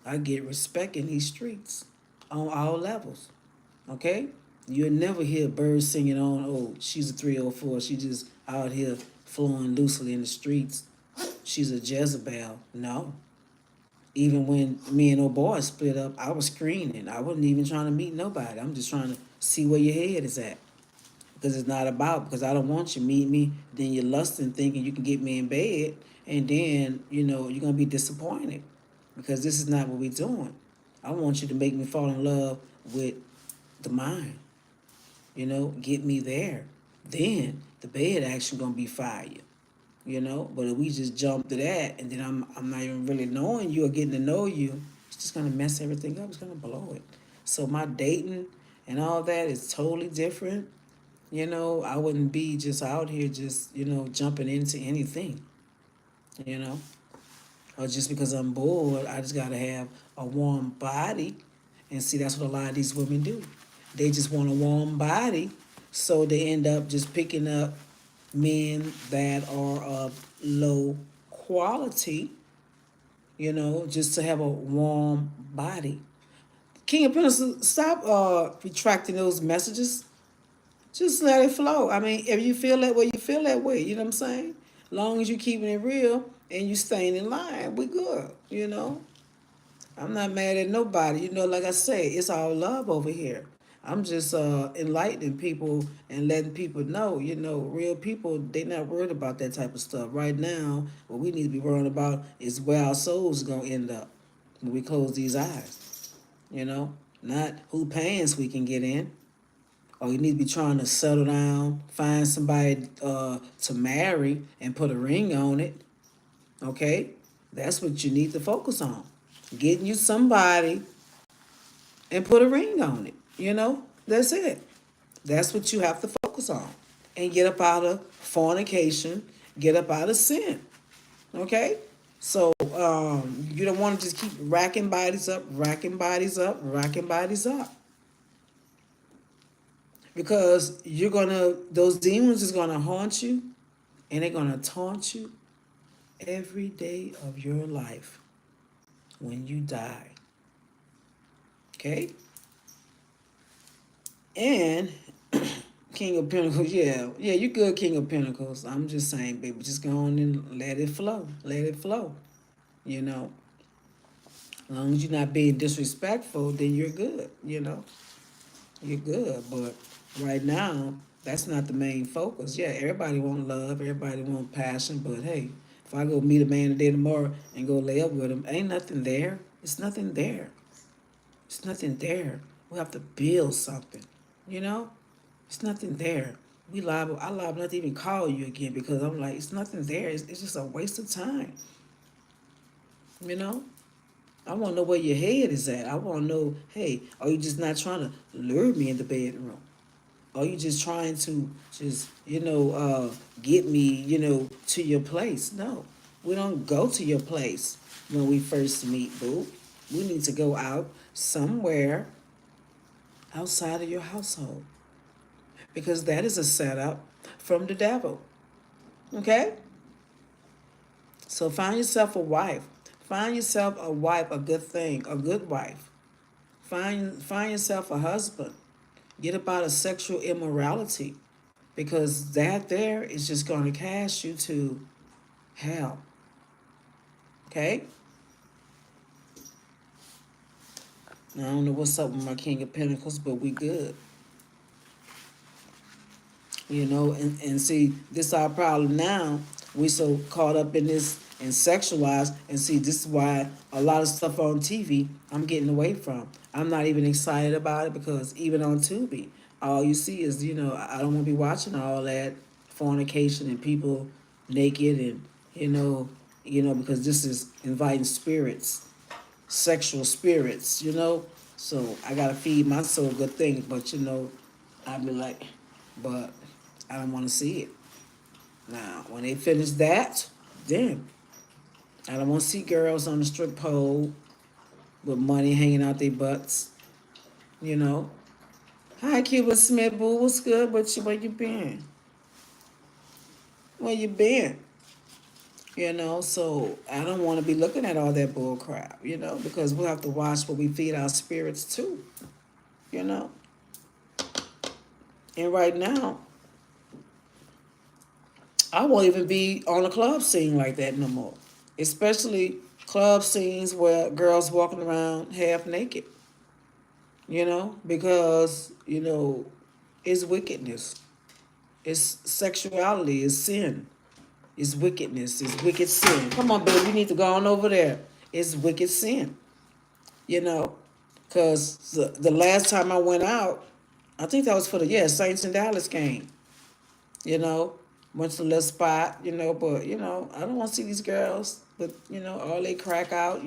I get respect in these streets on all levels. Okay? You'll never hear birds singing on, oh, she's a 304. She just out here flowing loosely in the streets. She's a Jezebel. No. Even when me and old boy split up, I was screening. I wasn't even trying to meet nobody. I'm just trying to see where your head is at. Because it's not about, because I don't want you to meet me, then you're lusting thinking you can get me in bed, and then, you're going to be disappointed. Because this is not what we're doing. I want you to make me fall in love with the mind. Get me there. Then the bed action gonna be fire. But if we just jump to that and then I'm not even really knowing you or getting to know you, it's just gonna mess everything up. It's gonna blow it. So my dating and all that is totally different. I wouldn't be just out here just, jumping into anything, you know. Or just because I'm bored, I just gotta have a warm body. And see, that's what a lot of these women do. They just want a warm body, so they end up just picking up men that are of low quality, just to have a warm body. King of Pentacles, stop retracting those messages. Just let it flow. I mean, if you feel that way, you feel that way. You know what I'm saying? Long as you keeping it real and you staying in line, we good. I'm not mad at nobody. Like I say, it's all love over here. I'm just enlightening people and letting people know, real people, they not worried about that type of stuff. Right now, what we need to be worried about is where our souls going to end up when we close these eyes. Not who pants we can get in or you need to be trying to settle down, find somebody to marry and put a ring on it. Okay, that's what you need to focus on. Getting you somebody and put a ring on it. That's it. That's what you have to focus on. And get up out of fornication, get up out of sin. Okay? So you don't want to just keep racking bodies up, racking bodies up, racking bodies up. Because those demons is gonna haunt you and they're gonna taunt you every day of your life when you die. Okay? And King of Pentacles, yeah. Yeah, you good, King of Pentacles. I'm just saying, baby, just go on and let it flow. Let it flow. You know. As long as you're not being disrespectful, then you're good, You're good. But right now, that's not the main focus. Yeah, everybody want love, everybody want passion, but hey, if I go meet a man today tomorrow and go lay up with him, ain't nothing there. It's nothing there. It's nothing there. We have to build something, you know? It's nothing there. I liable not to even call you again because I'm like, it's nothing there. It's just a waste of time, you know? I want to know where your head is at. I want to know, hey, are you just not trying to lure me in the bedroom? Are you just trying to get me, to your place? No, we don't go to your place when we first meet, boo. We need to go out somewhere outside of your household because that is a setup from the devil. Okay? So find yourself a wife. Find yourself a wife, a good thing, a good wife. Find yourself a husband. Get up out of sexual immorality because that there is just going to cast you to hell. Okay? Now, I don't know what's up with my King of Pentacles, but we good. And see, this is our problem now. We so caught up in this and sexualized, and see, this is why a lot of stuff on TV I'm getting away from. I'm not even excited about it because even on Tubi, all you see is, I don't want to be watching all that fornication and people naked and, because this is inviting spirits, sexual spirits. So I gotta feed my soul good things, but I be like, but I don't want to see it. Now, when they finish that, then I don't want to see girls on the strip pole with money hanging out their butts. You know. Hi, Cuba Smith, boo. What's good? Where you been? Where you been? So I don't want to be looking at all that bull crap, because we'll have to watch what we feed our spirits too, you know. And right now, I won't even be on a club scene like that no more. Especially club scenes where girls walking around half naked. Because, it's wickedness. It's sexuality, it's sin. It's wickedness, it's wicked sin. Come on, baby, you need to go on over there. It's wicked sin. Because the last time I went out, I think that was for the Saints and Dallas game. you know, went to the little spot, but, I don't want to see these girls, but, all they crack out,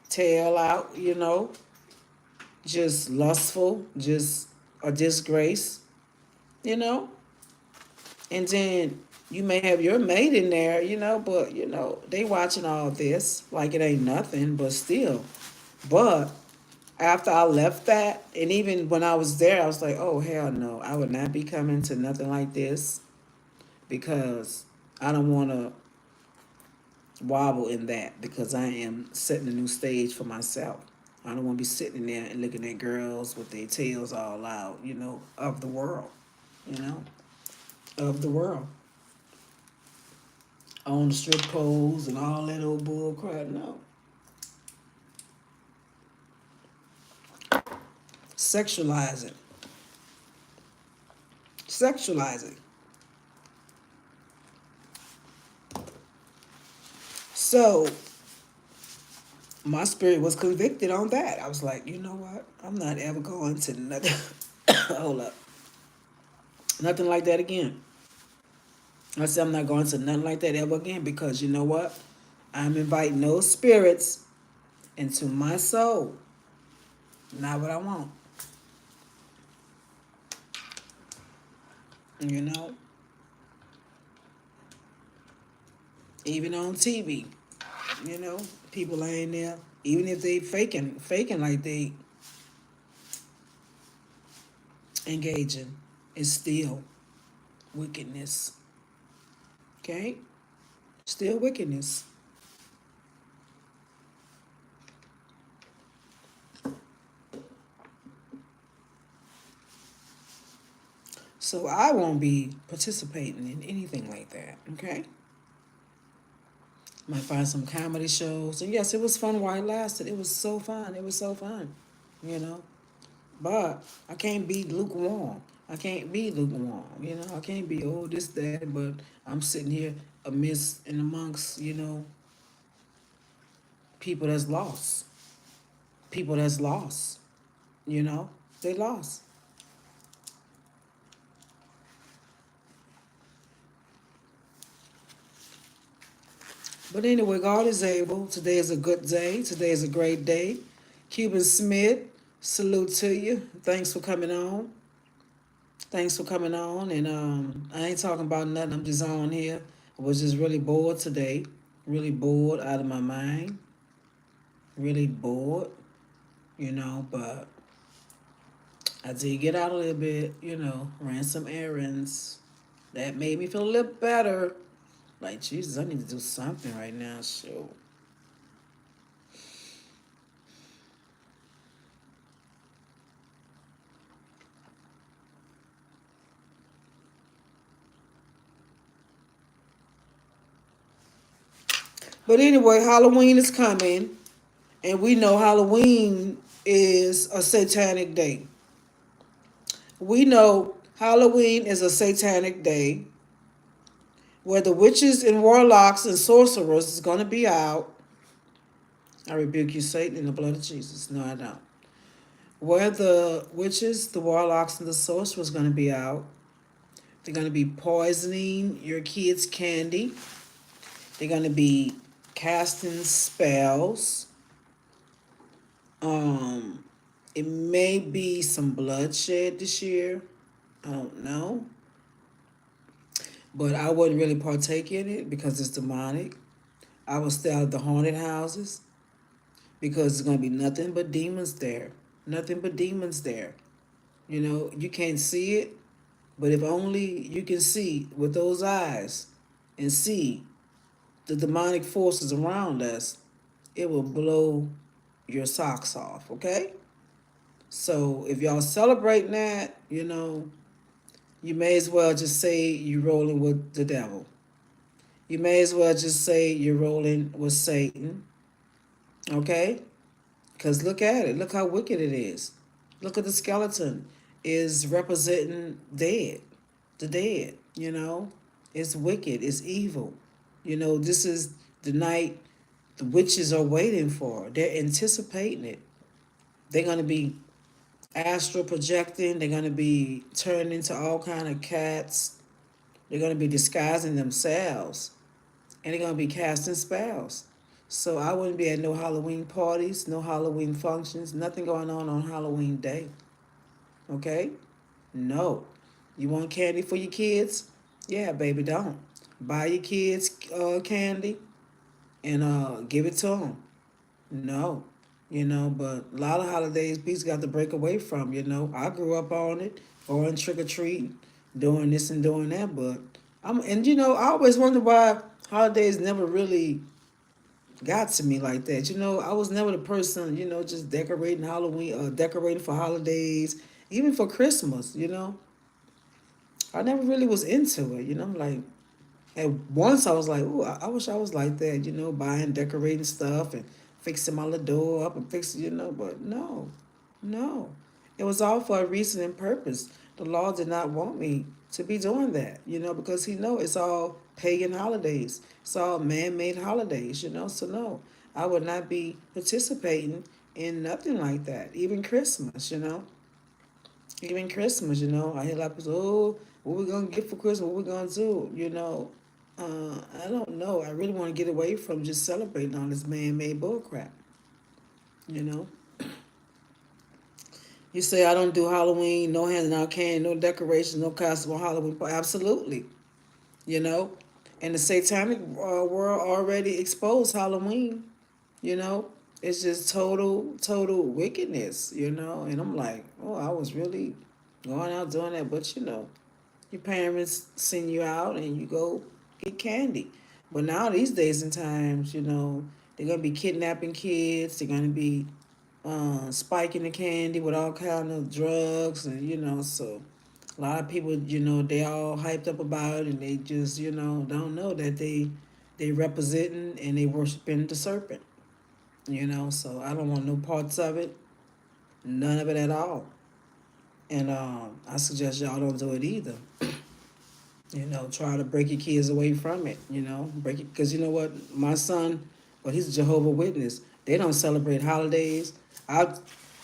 tail out, just lustful, just a disgrace, you know, and then you may have your mate in there, but, they watching all this like it ain't nothing, but still. But after I left that, and even when I was there, I was like, oh, hell no, I would not be coming to nothing like this because I don't want to wobble in that because I am setting a new stage for myself. I don't want to be sitting there and looking at girls with their tails all out, of the world, you know, of the world. On the strip poles and all that old bull crap, no. Sexualizing. Sexualizing. So my spirit was convicted on that. I was like, you know what? I'm not ever going to nothing. Hold up. Nothing like that again. I said I'm not going to nothing like that ever again because you know what? I'm inviting those spirits into my soul. Not what I want. You know? Even on TV. You know? People laying there. Even if they faking like they engaging. It's still wickedness. Okay? Still wickedness. So I won't be participating in anything like that. Okay? Might find some comedy shows. And yes, it was fun while it lasted. It was so fun. It was so fun. You know? But I can't be lukewarm. I can't be lukewarm. You know, I can't be this, that, but I'm sitting here amidst and amongst, people that's lost. People that's lost. You know? They lost. But anyway, God is able. Today is a good day. Today is a great day. Cuban Smith, salute to you. Thanks for coming on. Thanks for coming on. And I ain't talking about nothing. I'm just on here. I was just really bored today. Really bored out of my mind. Really bored, but I did get out a little bit, ran some errands. That made me feel a little better. Like, Jesus, I need to do something right now. Sure. But anyway, Halloween is coming, and we know Halloween is a satanic day. We know Halloween is a satanic day where the witches and warlocks and sorcerers is going to be out. I rebuke you, Satan, in the blood of Jesus. No, I don't. Where the witches, the warlocks, and the sorcerers are going to be out. They're going to be poisoning your kids' candy. They're going to be casting spells. Um, it may be some bloodshed this year. I don't know. But I wouldn't really partake in it because it's demonic. I would stay out of the haunted houses because there's going to be nothing but demons there. Nothing but demons there. You can't see it, but if only you can see with those eyes and see the demonic forces around us, it will blow your socks off, okay? So if y'all celebrating that, you may as well just say you're rolling with the devil. You may as well just say you're rolling with Satan, okay? Because look at it. Look how wicked it is. Look at the skeleton is representing dead, the dead, It's wicked. It's evil. This is the night the witches are waiting for. They're anticipating it. They're going to be astral projecting. They're going to be turned into all kind of cats. They're going to be disguising themselves. And they're going to be casting spells. So I wouldn't be at no Halloween parties, no Halloween functions, nothing going on Halloween day. Okay? No. You want candy for your kids? Yeah, baby, don't. Buy your kids candy and give it to them. No. But a lot of holidays people got to break away from, I grew up on it, going trick-or-treating, doing this and doing that, but I always wonder why holidays never really got to me like that. I was never the person, just decorating Halloween, decorating for holidays, even for Christmas, I never really was into it, like, at once I was like, ooh, I wish I was like that, buying, decorating stuff and fixing my little door up and fixing, but no, no. It was all for a reason and purpose. The law did not want me to be doing that, because he know it's all pagan holidays. It's all man-made holidays, so no, I would not be participating in nothing like that, even Christmas, Even Christmas, I hear a lot of people, oh, what we gonna get for Christmas? What we gonna do? I don't know. I really want to get away from just celebrating all this man-made bullcrap. You know, you say I don't do Halloween, no handing out candy, no decorations, no costume on Halloween. Absolutely, you know, and the Satanic world already exposed Halloween. You know, it's just total wickedness. And I'm like, oh, I was really going out doing that, but your parents send you out and you go get candy. But now these days and times, they're gonna be kidnapping kids. They're gonna be spiking the candy with all kind of drugs, and so a lot of people, they all hyped up about it, and they just, don't know that they representing and they worshiping the serpent. So I don't want no parts of it, none of it at all. And I suggest y'all don't do it either. Try to break your kids away from it. Break it, because you know what, my son, well, he's a Jehovah Witness. They don't celebrate holidays. I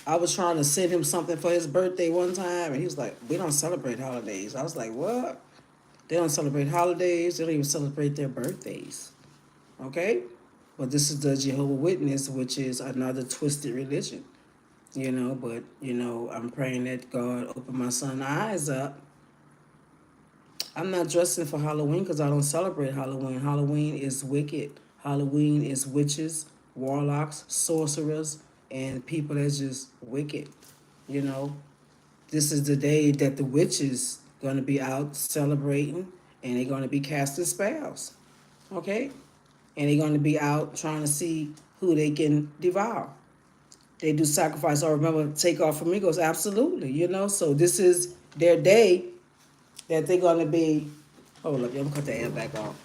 was trying to send him something for his birthday one time, and he was like, "We don't celebrate holidays." I was like, "What? They don't celebrate holidays. They don't even celebrate their birthdays." Okay, well, this is the Jehovah Witness, which is another twisted religion. But I'm praying that God open my son's eyes up. I'm not dressing for Halloween because I don't celebrate Halloween. Halloween is wicked. Halloween is witches, warlocks, sorcerers, and people that's just wicked. You know, this is the day that the witches gonna be out celebrating, and they're gonna be casting spells. Okay, and they're gonna be out trying to see who they can devour. They do sacrifice. I remember take off amigos. Absolutely. So this is their day that they're gonna be. Hold up, I'm gonna cut the air back off.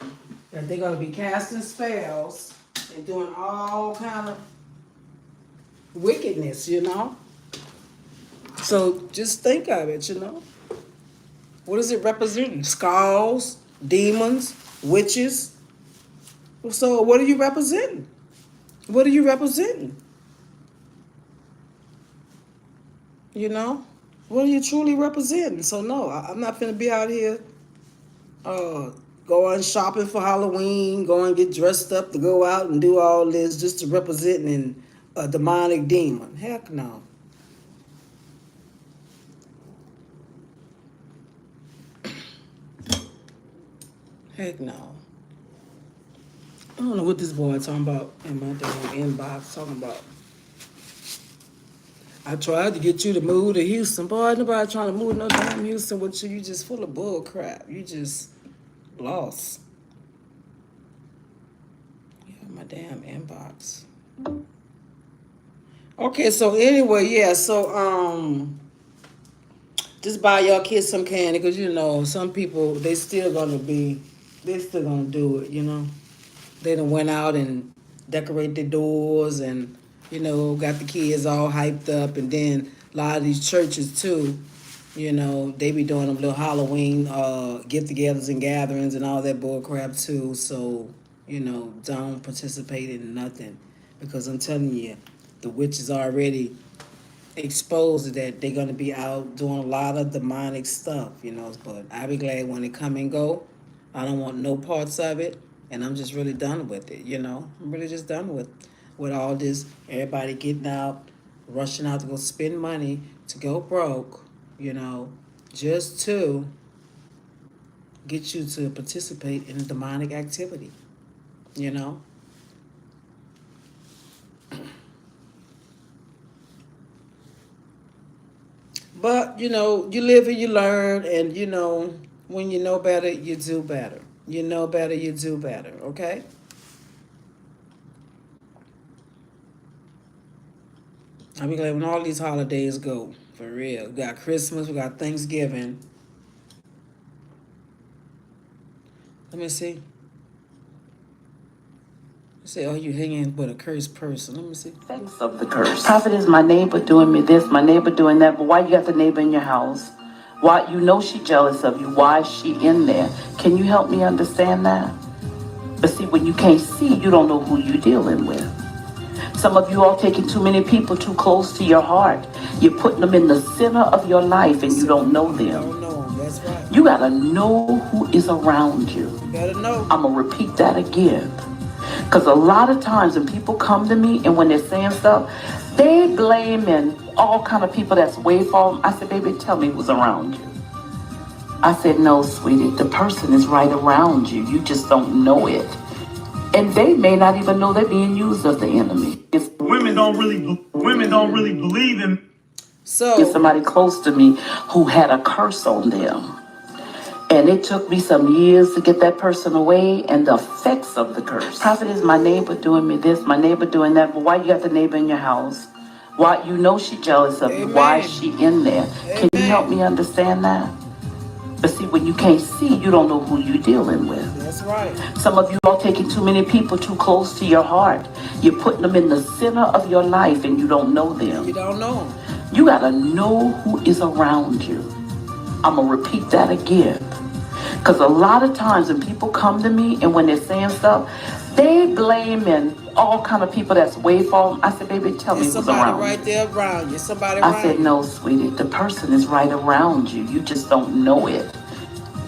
That they're gonna be casting spells and doing all kind of wickedness. So just think of it. What is it representing? Skulls, demons, witches. So what are you representing? What are you representing? What are you truly representing? So no, I'm not gonna be out here going shopping for Halloween, going get dressed up to go out and do all this just to represent a demonic demon. Heck no. Heck no. I don't know what this boy talking about in my damn inbox talking about. I tried to get you to move to Houston. Boy, nobody trying to move no damn Houston with you. You just full of bull crap. You just lost. Yeah, my damn inbox. Okay, so anyway, yeah, so just buy y'all kids some candy, because some people they still gonna do it. They done went out and decorate their doors and got the kids all hyped up, and then a lot of these churches too, they be doing them little Halloween get-togethers and gatherings and all that bull crap too. So don't participate in nothing, because I'm telling you, the witch is already exposed that they're gonna be out doing a lot of demonic stuff. But I be glad when it come and go. I don't want no parts of it, and I'm just really done with it. I'm really just done with all this. Everybody getting out, rushing out to go spend money to go broke, just to get you to participate in demonic activity. you know. But, you live and you learn, and, when you know better, you do better. You know better, you do better, okay? I'll be glad when all these holidays go, for real. We got Christmas, we got Thanksgiving. Let me see. Say, oh, you hanging with a cursed person. Let me see. Effects of the curse. Prophet is my neighbor doing me this, my neighbor doing that. But why you got the neighbor in your house? Why you know she jealous of you? Why is she in there? Can you help me understand that? But see, when you can't see, you don't know who you're dealing with. Some of you all taking too many people too close to your heart. You're putting them in the center of your life and you don't know You them. don't know them. That's right. You got to know who is around you. You better know. I'm going to repeat that again. Because a lot of times when people come to me and when they're saying stuff, they blaming all kind of people that's way from. I said, baby, tell me who's around you. I said, no, sweetie, the person is right around you. You just don't know it. And they may not even know they're being used of the enemy. Women don't really believe in. So There's somebody close to me who had a curse on them. And it took me some years to get that person away and the effects of the curse. Prophet is my neighbor doing me this, my neighbor doing that. But why you got the neighbor in your house? Why you know she jealous of you? Why is she in there? Can you help me understand that? But see, when you can't see, you don't know who you're dealing with. That's right. Some of you are taking too many people too close to your heart. You're putting them in the center of your life and you don't know them. You don't know them. You got to know who is around you. I'm going to repeat that again. Because a lot of times when people come to me and when they're saying stuff, they blaming all kind of people that's way from. I said, baby, tell me who's around. Somebody right there around you. Somebody around you. I said, no, sweetie, the person is right around you. You just don't know it.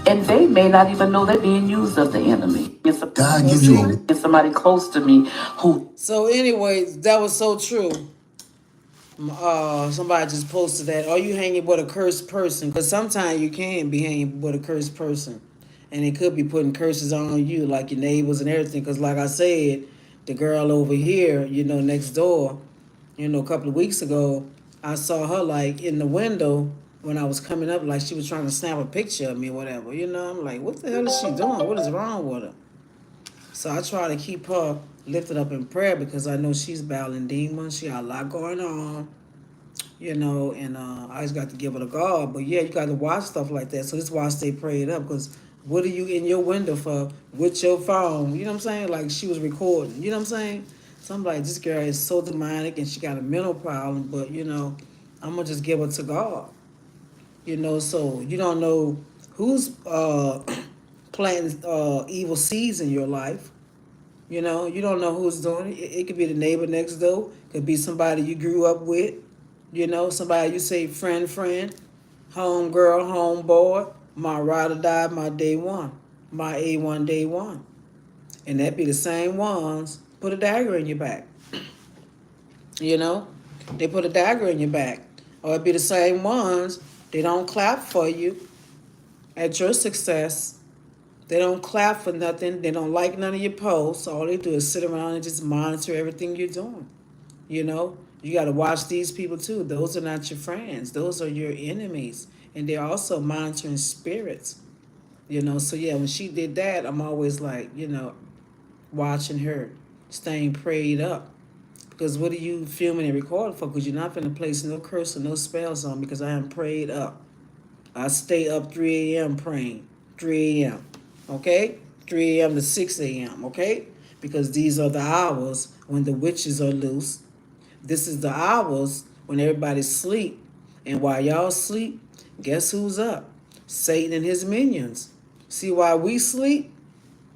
And they may not even know they're being used of the enemy. God gives you It's somebody close to me who. So anyway, that was so true. Somebody just posted that. Are you hanging with a cursed person? Because sometimes you can be hanging with a cursed person. And it could be putting curses on you, like your neighbors and everything. Because like I said, the girl over here, next door, a couple of weeks ago, I saw her like in the window when I was coming up, like she was trying to snap a picture of me or whatever. I'm like, what the hell is she doing? What is wrong with her? So I try to keep her lifted up in prayer because I know she's battling demons. She got a lot going on, and I just got to give her to God. But yeah, you got to watch stuff like that. So this is why I stay prayed up, because what are you in your window for with your phone? You know what I'm saying? Like she was recording. You know what I'm saying? So I'm like, this girl is so demonic and she got a mental problem. But, I'm going to just give her to God. So you don't know who's planting evil seeds in your life. You don't know who's doing it. It could be the neighbor next door. Could be somebody you grew up with. Somebody you say friend, home girl, home boy, my ride or die, my day one, my A1 day one. And that be the same ones put a dagger in your back. They put a dagger in your back. Or it be the same ones, they don't clap for you at your success. They don't clap for nothing. They don't like none of your posts. All they do is sit around and just monitor everything you're doing. You got to watch these people too. Those are not your friends. Those are your enemies. And they're also monitoring spirits. So yeah, when she did that, I'm always like, watching her, staying prayed up. Because what are you filming and recording for? Because you're not going to place no curse or no spells on me, because I am prayed up. I stay up 3 a.m. praying. 3 a.m. Okay? 3 a.m. to 6 a.m. Okay? Because these are the hours when the witches are loose. This is the hours when everybody's asleep. And while y'all sleep, guess who's up? Satan and his minions. See, while we sleep,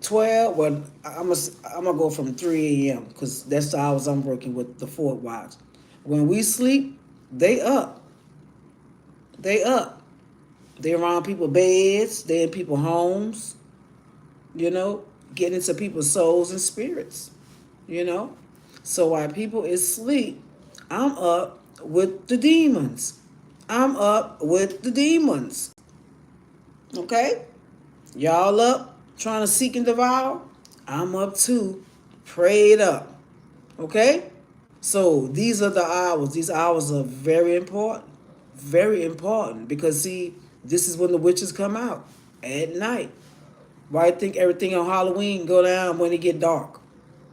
12, well, I'm gonna go from 3 a.m. because that's the hours I'm working with the Fort Watch. When we sleep, they up. They up. They around people's beds. They in people's homes. Getting into people's souls and spirits. So while people is asleep, I'm up with the demons. I'm up with the demons. Okay? Y'all up trying to seek and devour? I'm up too. Prayed up. Okay? So these are the hours. These hours are very important. Very important. Because see, this is when the witches come out. At night. Why I think everything on Halloween go down when it get dark?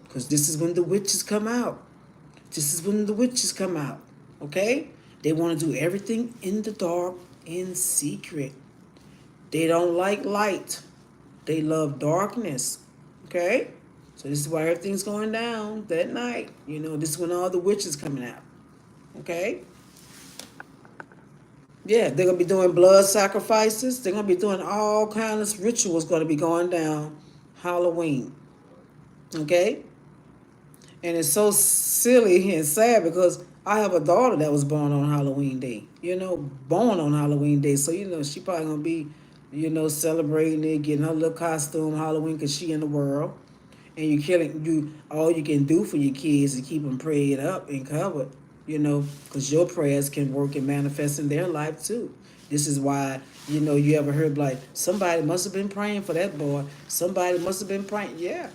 Because this is when the witches come out. This is when the witches come out. Okay? They want to do everything in the dark, in secret. They don't like light. They love darkness. Okay? So this is why everything's going down that night. This is when all the witches coming out. Okay? Yeah, they're going to be doing blood sacrifices. They're going to be doing all kinds of rituals going to be going down Halloween. Okay? And it's so silly and sad because I have a daughter that was born on Halloween Day. Born on Halloween Day. So she probably gonna be, celebrating it, getting her little costume Halloween because she in the world. And you killing you. All you can do for your kids is keep them prayed up and covered. Because your prayers can work and manifest in their life too. This is why you ever heard like somebody must have been praying for that boy. Somebody must have been praying. Yeah,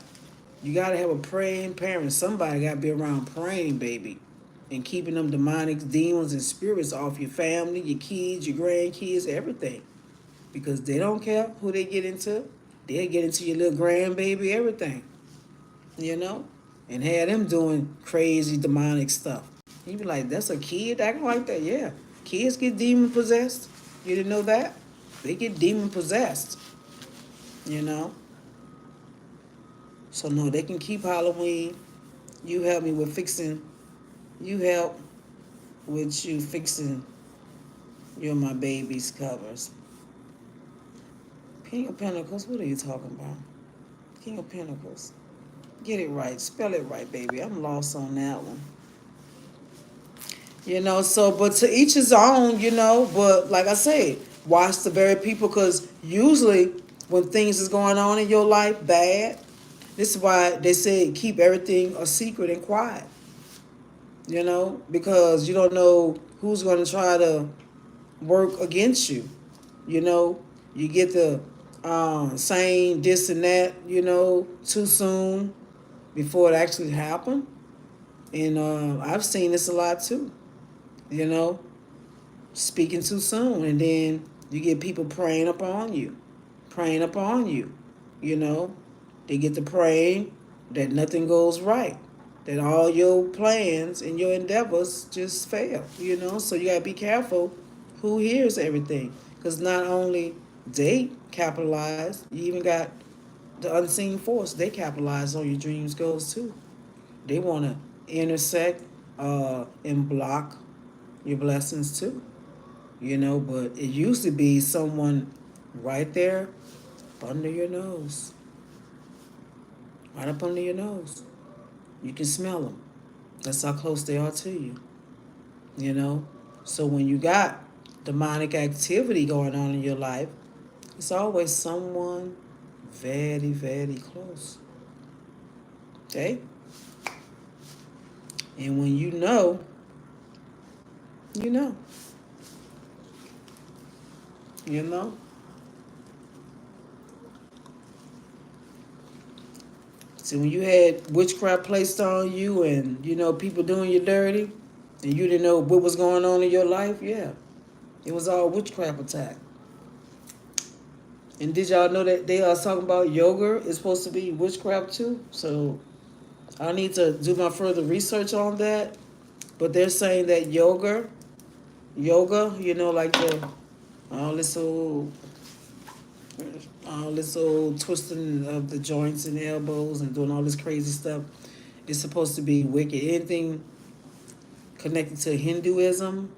you gotta have a praying parent. Somebody gotta be around praying, baby, and keeping them demonic demons and spirits off your family, your kids, your grandkids, everything. Because they don't care who they get into. They'll get into your little grandbaby, everything. You know? And have them doing crazy demonic stuff. You be like, that's a kid acting like that? Yeah. Kids get demon possessed. You didn't know that? They get demon possessed. You know? So no, they can keep Halloween. You help me with fixing. You help with you fixing you and my baby's covers. King of Pentacles, what are you talking about? King of Pentacles. Get it right. Spell it right, baby. I'm lost on that one. But to each his own, but like I said, watch the very people because usually when things is going on in your life bad, this is why they say keep everything a secret and quiet. Because you don't know who's going to try to work against you. You get the saying this and that, too soon before it actually happened. And I've seen this a lot too, you know, speaking too soon. And then you get people praying upon you, you know. They get to praying that nothing goes right, that all your plans and your endeavors just fail, So you got to be careful who hears everything. Because not only they capitalize, you even got the unseen force, they capitalize on your dreams, goals too. They want to intersect and block your blessings too, But it used to be someone right there under your nose, right up under your nose. You can smell them. That's how close they are to you. So when you got demonic activity going on in your life, it's always someone very, very close. Okay? And when you know. You know? So when you had witchcraft placed on you and, people doing you dirty and you didn't know what was going on in your life, yeah. It was all witchcraft attack. And did y'all know that they are talking about yoga is supposed to be witchcraft too? So I need to do my further research on that. But they're saying that yoga, like the all this old twisting of the joints and elbows and doing all this crazy stuff is supposed to be wicked. Anything connected to Hinduism,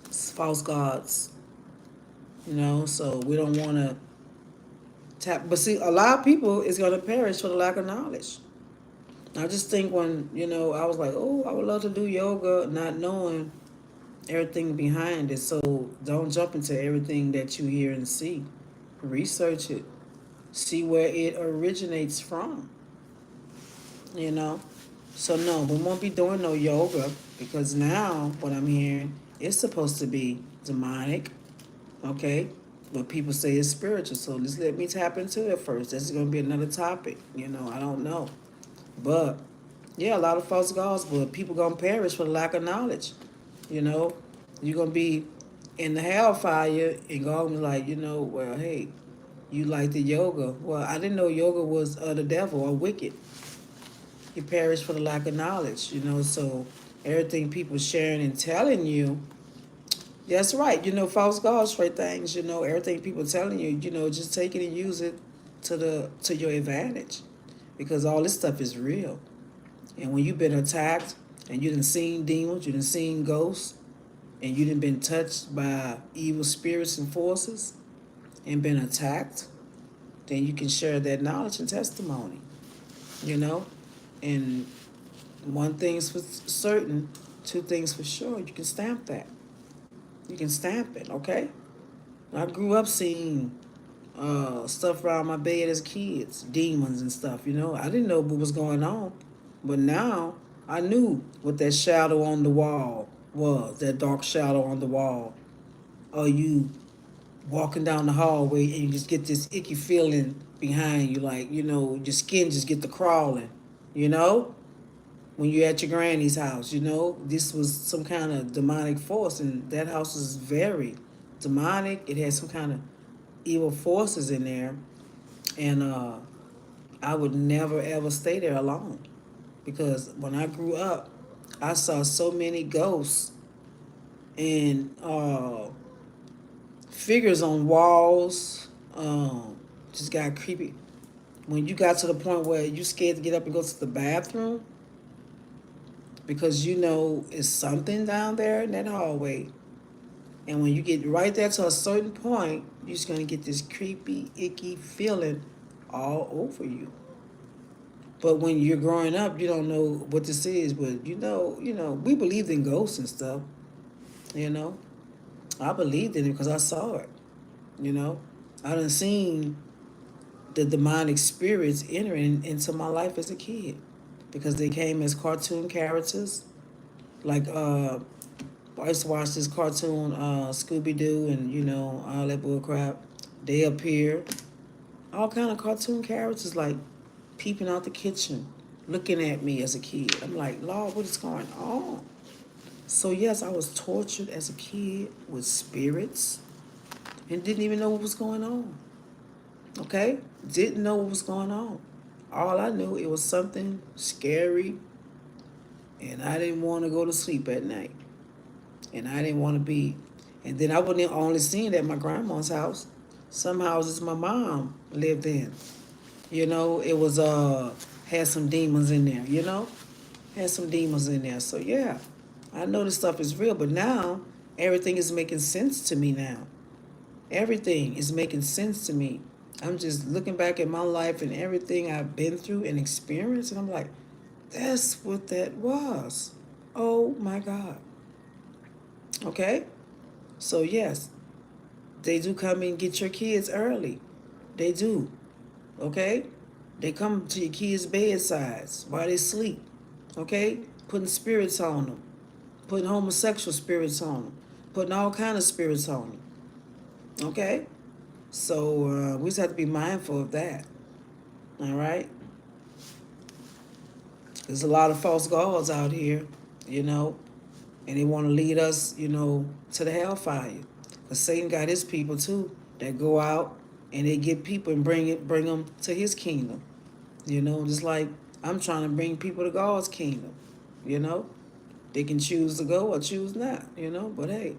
it's false gods. So we don't want to tap. But see, a lot of people is going to perish for the lack of knowledge. I just think when, I was like, oh, I would love to do yoga, not knowing everything behind it. So don't jump into everything that you hear and see. Research it. See where it originates from. So no, we won't be doing no yoga because now what I'm hearing is supposed to be demonic, okay? But people say it's spiritual, so just let me tap into it first. This is going to be another topic, I don't know. But, yeah, a lot of false gods, but people going to perish for the lack of knowledge, You're going to be in the hellfire and God will be like, well, hey, you like the yoga. Well, I didn't know yoga was the devil or wicked. You perish for the lack of knowledge, So everything people sharing and telling you, that's right. False gods for things. Everything people telling you, just take it and use it to your advantage, because all this stuff is real. And when you've been attacked and you done seen demons, you done seen ghosts, and you done been touched by evil spirits and forces, and been attacked, then you can share that knowledge and testimony. And one thing's for certain, two things for sure. You can stamp that. You can stamp it, okay? I grew up seeing stuff around my bed as kids, demons and stuff, you know. I didn't know what was going on. But now I knew what that shadow on the wall was, that dark shadow on the wall. Or you walking down the hallway and you just get this icky feeling behind you, like, you know, your skin just get to crawling, you know? When you're at your granny's house, you know, this was some kind of demonic force, and that house is very demonic. It had some kind of evil forces in there, and I would never ever stay there alone because when I grew up, I saw so many ghosts and figures on walls. Just got creepy. When you got to the point where you scared to get up and go to the bathroom because you know it's something down there in that hallway. And when you get right there to a certain point, you're just gonna get this creepy, icky feeling all over you. But when you're growing up, you don't know what this is. But we believed in ghosts and stuff. You know, I believed in it because I saw it. You know, I done seen the demonic spirits entering into my life as a kid because they came as cartoon characters. Like I used to watch this cartoon Scooby Doo and all that bull crap. They appear all kind of cartoon characters like peeping out the kitchen, looking at me as a kid. I'm like, Lord, what is going on? So yes, I was tortured as a kid with spirits and didn't even know what was going on. Okay? Didn't know what was going on. All I knew it was something scary and I didn't want to go to sleep at night. And I didn't want to be and then I wasn't only seeing it at my grandma's house. Some houses my mom lived in. It was had some demons in there, Had some demons in there. So yeah, I know this stuff is real, but now everything is making sense to me now. Everything is making sense to me. I'm just looking back at my life and everything I've been through and experienced, and I'm like, that's what that was. Oh my God. Okay? So yes, they do come and get your kids early. They do. Okay? They come to your kids' bedsides while they sleep. Okay? Putting spirits on them. Putting homosexual spirits on them. Putting all kind of spirits on them. Okay? So we just have to be mindful of that. All right? There's a lot of false gods out here, and they want to lead us, to the hellfire. Because Satan got his people too that go out and they get people and bring them to his kingdom. Just like I'm trying to bring people to God's kingdom. You know, they can choose to go or choose not. But hey,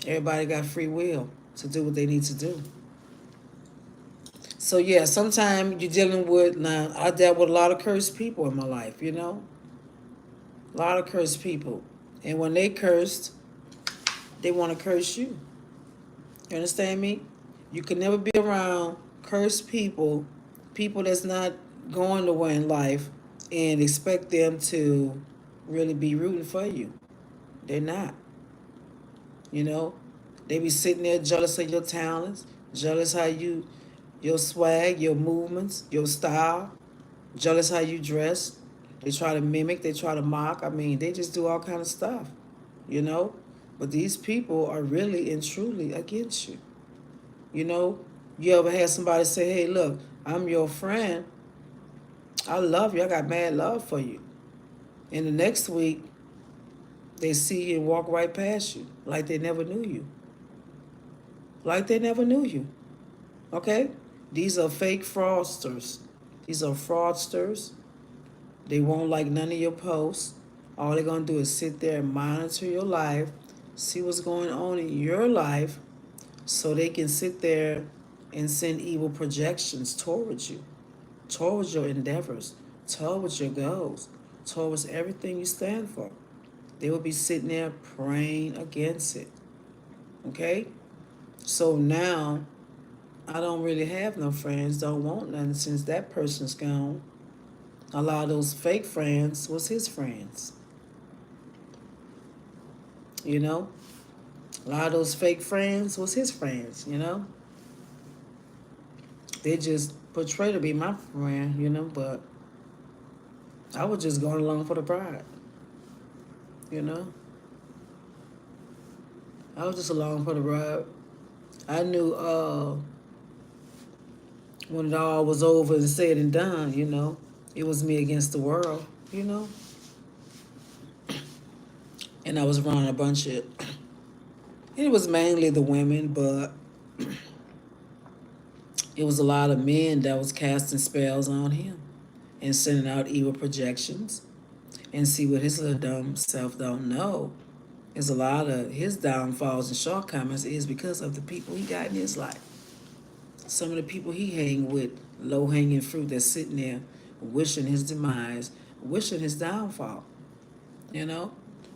everybody got free will to do what they need to do. So yeah, sometimes you're dealing with now. I dealt with a lot of cursed people in my life. A lot of cursed people, and when they cursed, they want to curse you. You understand me? You can never be around cursed people, people that's not going nowhere in life, and expect them to really be rooting for you. They're not. You know, they be sitting there jealous of your talents, jealous how your swag, your movements, your style, jealous how you dress. They try to mimic, they try to mock. I mean, they just do all kind of stuff, you know. But these people are really and truly against you. You know, you ever had somebody say, "Hey, look, I'm your friend. I love you. I got mad love for you." And the next week, they see you and walk right past you like they never knew you. Like they never knew you. Okay? These are fake fraudsters. These are fraudsters. They won't like none of your posts. All they're going to do is sit there and monitor your life, see what's going on in your life, so they can sit there and send evil projections towards you, towards your endeavors, towards your goals, towards everything you stand for. They will be sitting there praying against it. Okay? So now I don't really have no friends, don't want none since that person's gone. A lot of those fake friends was his friends. You know, a lot of those fake friends was his friends. You know, they just portray to be my friend. You know, but I was just going along for the ride. You know, I was just along for the ride. I knew when it all was over and said and done, you know, it was me against the world, you know, and I was around a bunch of. It was mainly the women, but it was a lot of men that was casting spells on him and sending out evil projections. And see what his little dumb self don't know is a lot of his downfalls and shortcomings is because of the people he got in his life. Some of the people he hang with, low hanging fruit that's sitting there wishing his demise, wishing his downfall, you know,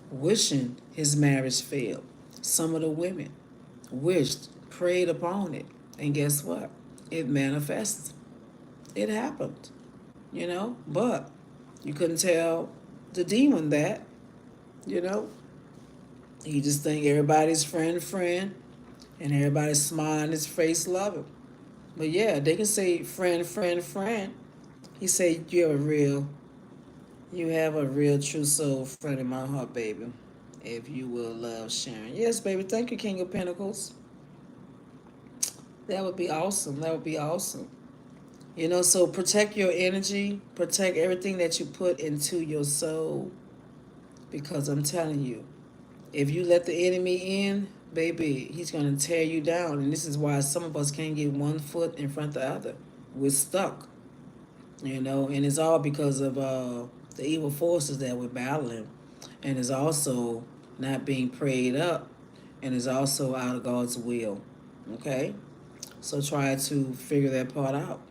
wishing his marriage failed. Some of the women wished, prayed upon it, and guess what? It manifested. It happened, you know, but you couldn't tell the demon that, you know. He just think everybody's friend, and everybody's smiling his face, love him. But yeah, they can say friend. He said you have a real true soul friend in my heart, baby. If you will love sharing. Yes, baby. Thank you, King of Pentacles. That would be awesome. That would be awesome. You know, so protect your energy, protect everything that you put into your soul. Because I'm telling you, if you let the enemy in, baby, he's going to tear you down. And this is why some of us can't get one foot in front of the other. We're stuck, you know, and it's all because of the evil forces that we're battling. And it's also not being prayed up, and it's also out of God's will. Okay? So try to figure that part out.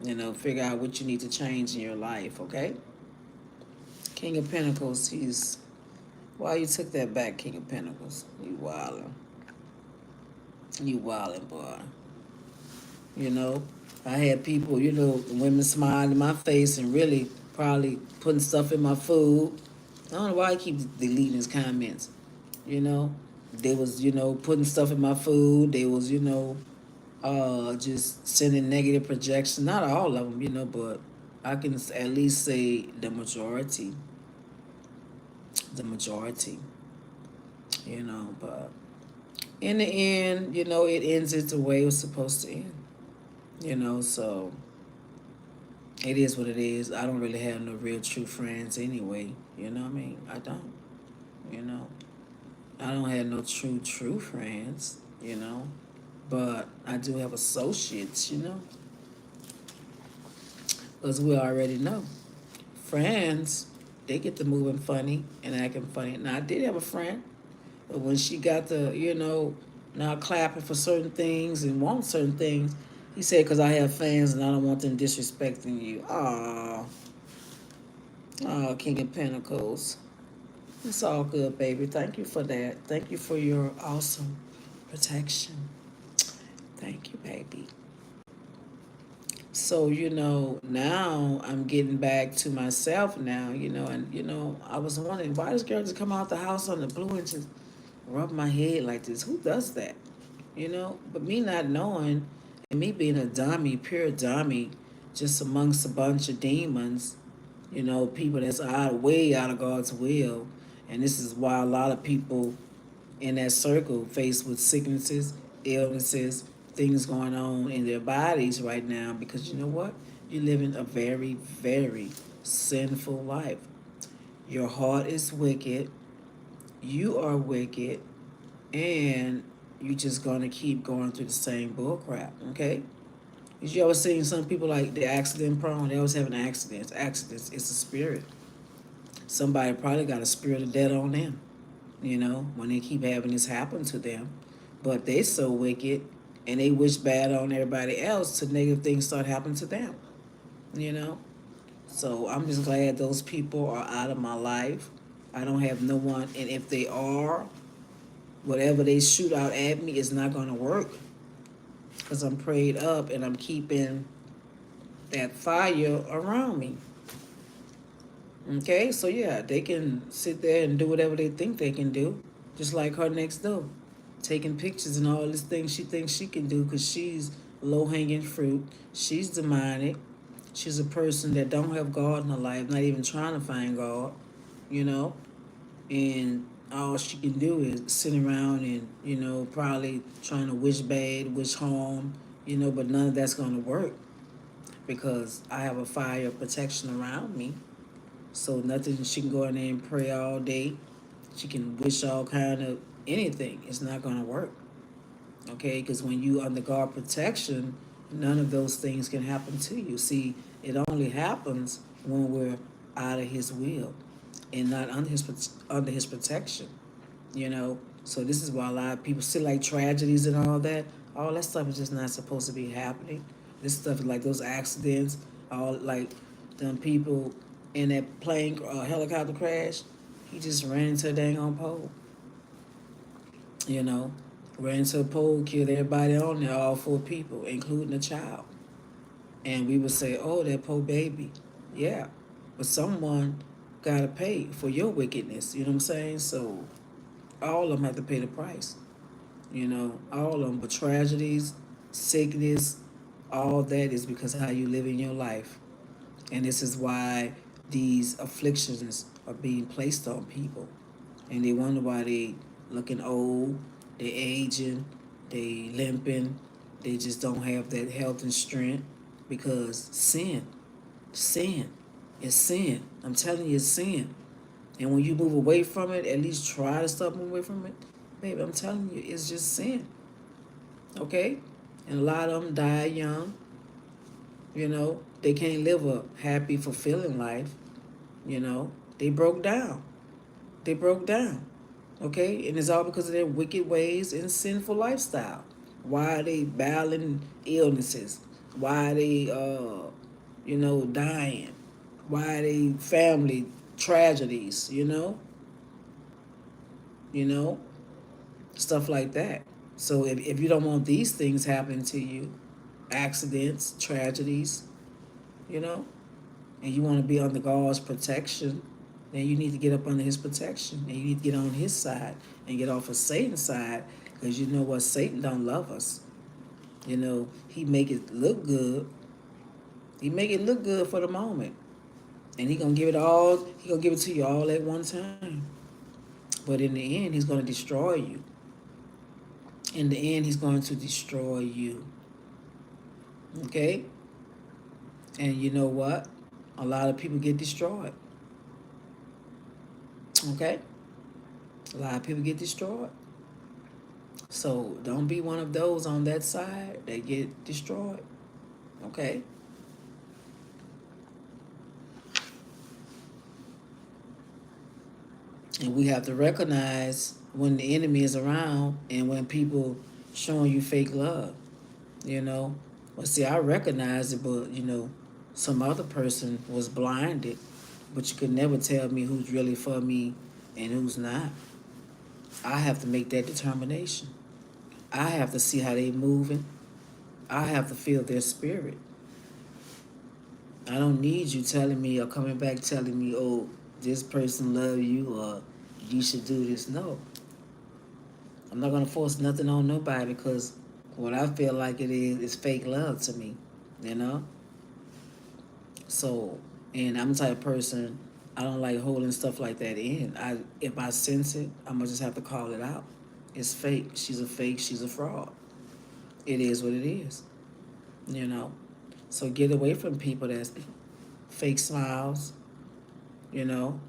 You know, figure out what you need to change in your life, okay? King of Pentacles, he's. Why you took that back, King of Pentacles? You wildin'. You wildin', boy. You know, I had people, you know, women smiling in my face and really probably putting stuff in my food. I don't know why I keep deleting his comments. You know, they was, you know, putting stuff in my food. They was, you know, just sending negative projections. Not all of them, you know, but I can at least say the majority. The majority, you know, but in the end, you know, it ends it the way it was supposed to end. You know, so it is what it is. I don't really have no real true friends anyway. You know what I mean? I don't. You know, I don't have no true friends. You know, but I do have associates. You know, because we already know friends. They get to moving funny and acting funny. Now I did have a friend, but when she got the, you know, not clapping for certain things and want certain things, he said, "Because I have fans and I don't want them disrespecting you." Oh, King of Pentacles. It's all good, baby. Thank you for that. Thank you for your awesome protection. Thank you, baby. So, you know, now I'm getting back to myself now, you know, and, you know, I was wondering why this girl just come out the house on the blue and just rub my head like this. Who does that? You know? But me not knowing and me being a dummy, pure dummy, just amongst a bunch of demons, you know, people that's way out of God's will. And this is why a lot of people in that circle faced with sicknesses, illnesses, things going on in their bodies right now because you know what? You're living a very sinful life. Your heart is wicked, you are wicked, and you're just gonna keep going through the same bull crap, okay? Because you always seen some people like they're accident prone, they always having accidents. Accidents, it's a spirit. Somebody probably got a spirit of death on them, you know, when they keep having this happen to them. But they so wicked and they wish bad on everybody else to negative things start happening to them, you know? So I'm just glad those people are out of my life. I don't have no one, and if they are, whatever they shoot out at me is not going to work because I'm prayed up and I'm keeping that fire around me. Okay, so yeah, they can sit there and do whatever they think they can do, just like her next door, taking pictures and all this things she thinks she can do because she's low hanging fruit. She's demonic. She's a person that don't have God in her life, not even trying to find God, you know, and all she can do is sit around and probably trying to wish bad, wish harm, but none of that's gonna work because I have a fire of protection around me. So nothing, she can go in there and pray all day. She can wish all kind of anything. It's not gonna work. Okay, because when you under God protection, none of those things can happen to you. See, it only happens when we're out of His will and not under His protection. So this is why a lot of people see like tragedies and all that. All that stuff is just not supposed to be happening. This stuff is like those accidents, all like them people in that plane helicopter crash. He just ran into a dang on pole. You know, ran into a pole, killed everybody on there, all four people, including a child. And we would say, "Oh, that poor baby." Yeah, but someone gotta pay for your wickedness. You know what I'm saying? So all of them have to pay the price. All of them. But tragedies, sickness, all that is because of how you live in your life. And this is why these afflictions are being placed on people. And they wonder why they looking old, they aging, they limping, they just don't have that health and strength because sin, it's sin. I'm telling you, it's sin. And when you move away from it, at least try to stop moving away from it. Baby, I'm telling you, it's just sin. Okay? And a lot of them die young. They can't live a happy, fulfilling life. They broke down. They broke down. Okay? And it's all because of their wicked ways and sinful lifestyle. Why are they battling illnesses? Why are they, dying? Why are they family tragedies? You know? Stuff like that. So if you don't want these things happening to you, accidents, tragedies, you know, and you want to be under God's protection, then you need to get up under His protection, and you need to get on His side and get off of Satan's side, because you know what, Satan don't love us. He make it look good. He make it look good for the moment, and he gonna give it all. He gonna give it to you all at one time. But in the end, he's gonna destroy you. In the end, he's going to destroy you. Okay? And you know what? A lot of people get destroyed. Okay? A lot of people get destroyed. So don't be one of those on that side that get destroyed. Okay? And we have to recognize when the enemy is around and when people showing you fake love. you know. Well, see, I recognize it, but some other person was blinded. But you could never tell me who's really for me and who's not. I have to make that determination. I have to see how they moving. I have to feel their spirit. I don't need you telling me or coming back telling me, oh, this person love you or you should do this. No, I'm not gonna force nothing on nobody because what I feel like it is fake love to me. You know. So, and I'm the type of person, I don't like holding stuff like that in. If I sense it, I'm gonna just have to call it out. It's fake. She's a fake. She's a fraud. It is what it is. You know. So get away from people that's fake smiles. You know.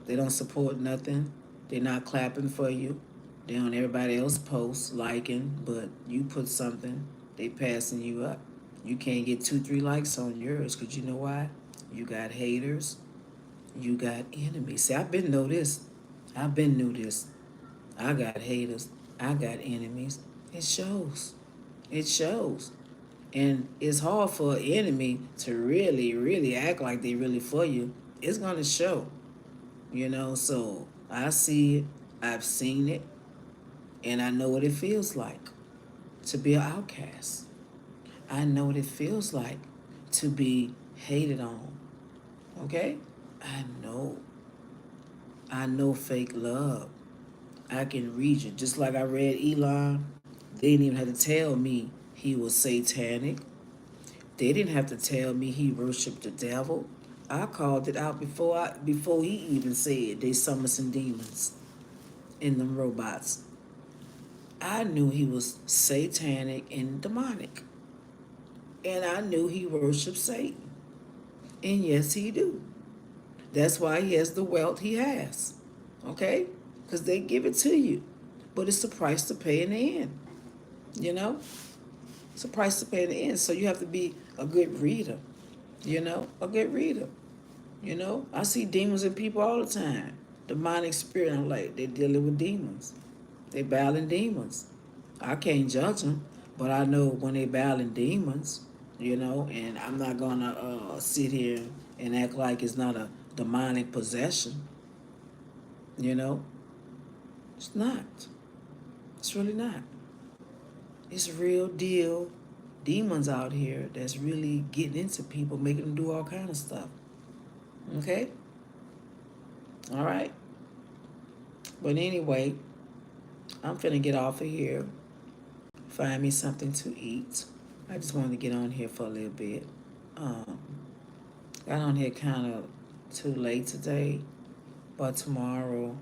They don't support nothing. They're not clapping for you. They on everybody else posts liking, but you put something, they passing you up. You can't get 2, 3 likes on yours because you know why? You got haters. You got enemies. See, I've been know this. I've been knew this. I got haters. I got enemies. It shows. It shows. And it's hard for an enemy to really, really act like they really for you. It's gonna show. So I see it, I've seen it, and I know what it feels like to be an outcast. I know what it feels like to be hated on. Okay? I know fake love. I can read you. Just like I read Elon, they didn't even have to tell me he was satanic. They didn't have to tell me he worshiped the devil. I called it out before he even said they summon some demons in them robots. I knew he was satanic and demonic. And I knew he worshiped Satan. And yes, he do. That's why he has the wealth he has. Okay? Because they give it to you. But it's the price to pay in the end. You know? It's a price to pay in the end. So you have to be a good reader. A good reader. I see demons in people all the time. Demonic spirit, I'm like, they're dealing with demons. They battling demons. I can't judge them, but I know when they battling demons, and I'm not gonna sit here and act like it's not a demonic possession. You know, it's not. It's really not. It's real deal demons out here that's really getting into people, making them do all kind of stuff. Okay? All right. But anyway, I'm finna get off of here. Find me something to eat. I just wanted to get on here for a little bit. Um, got on here kind of too late today, but tomorrow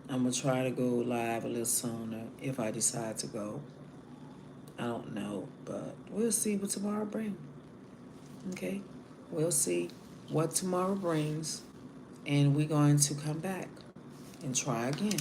I'm gonna try to go live a little sooner if I decide to go. I don't know, but we'll see what tomorrow brings. Okay, we'll see what tomorrow brings, and we're going to come back and try again.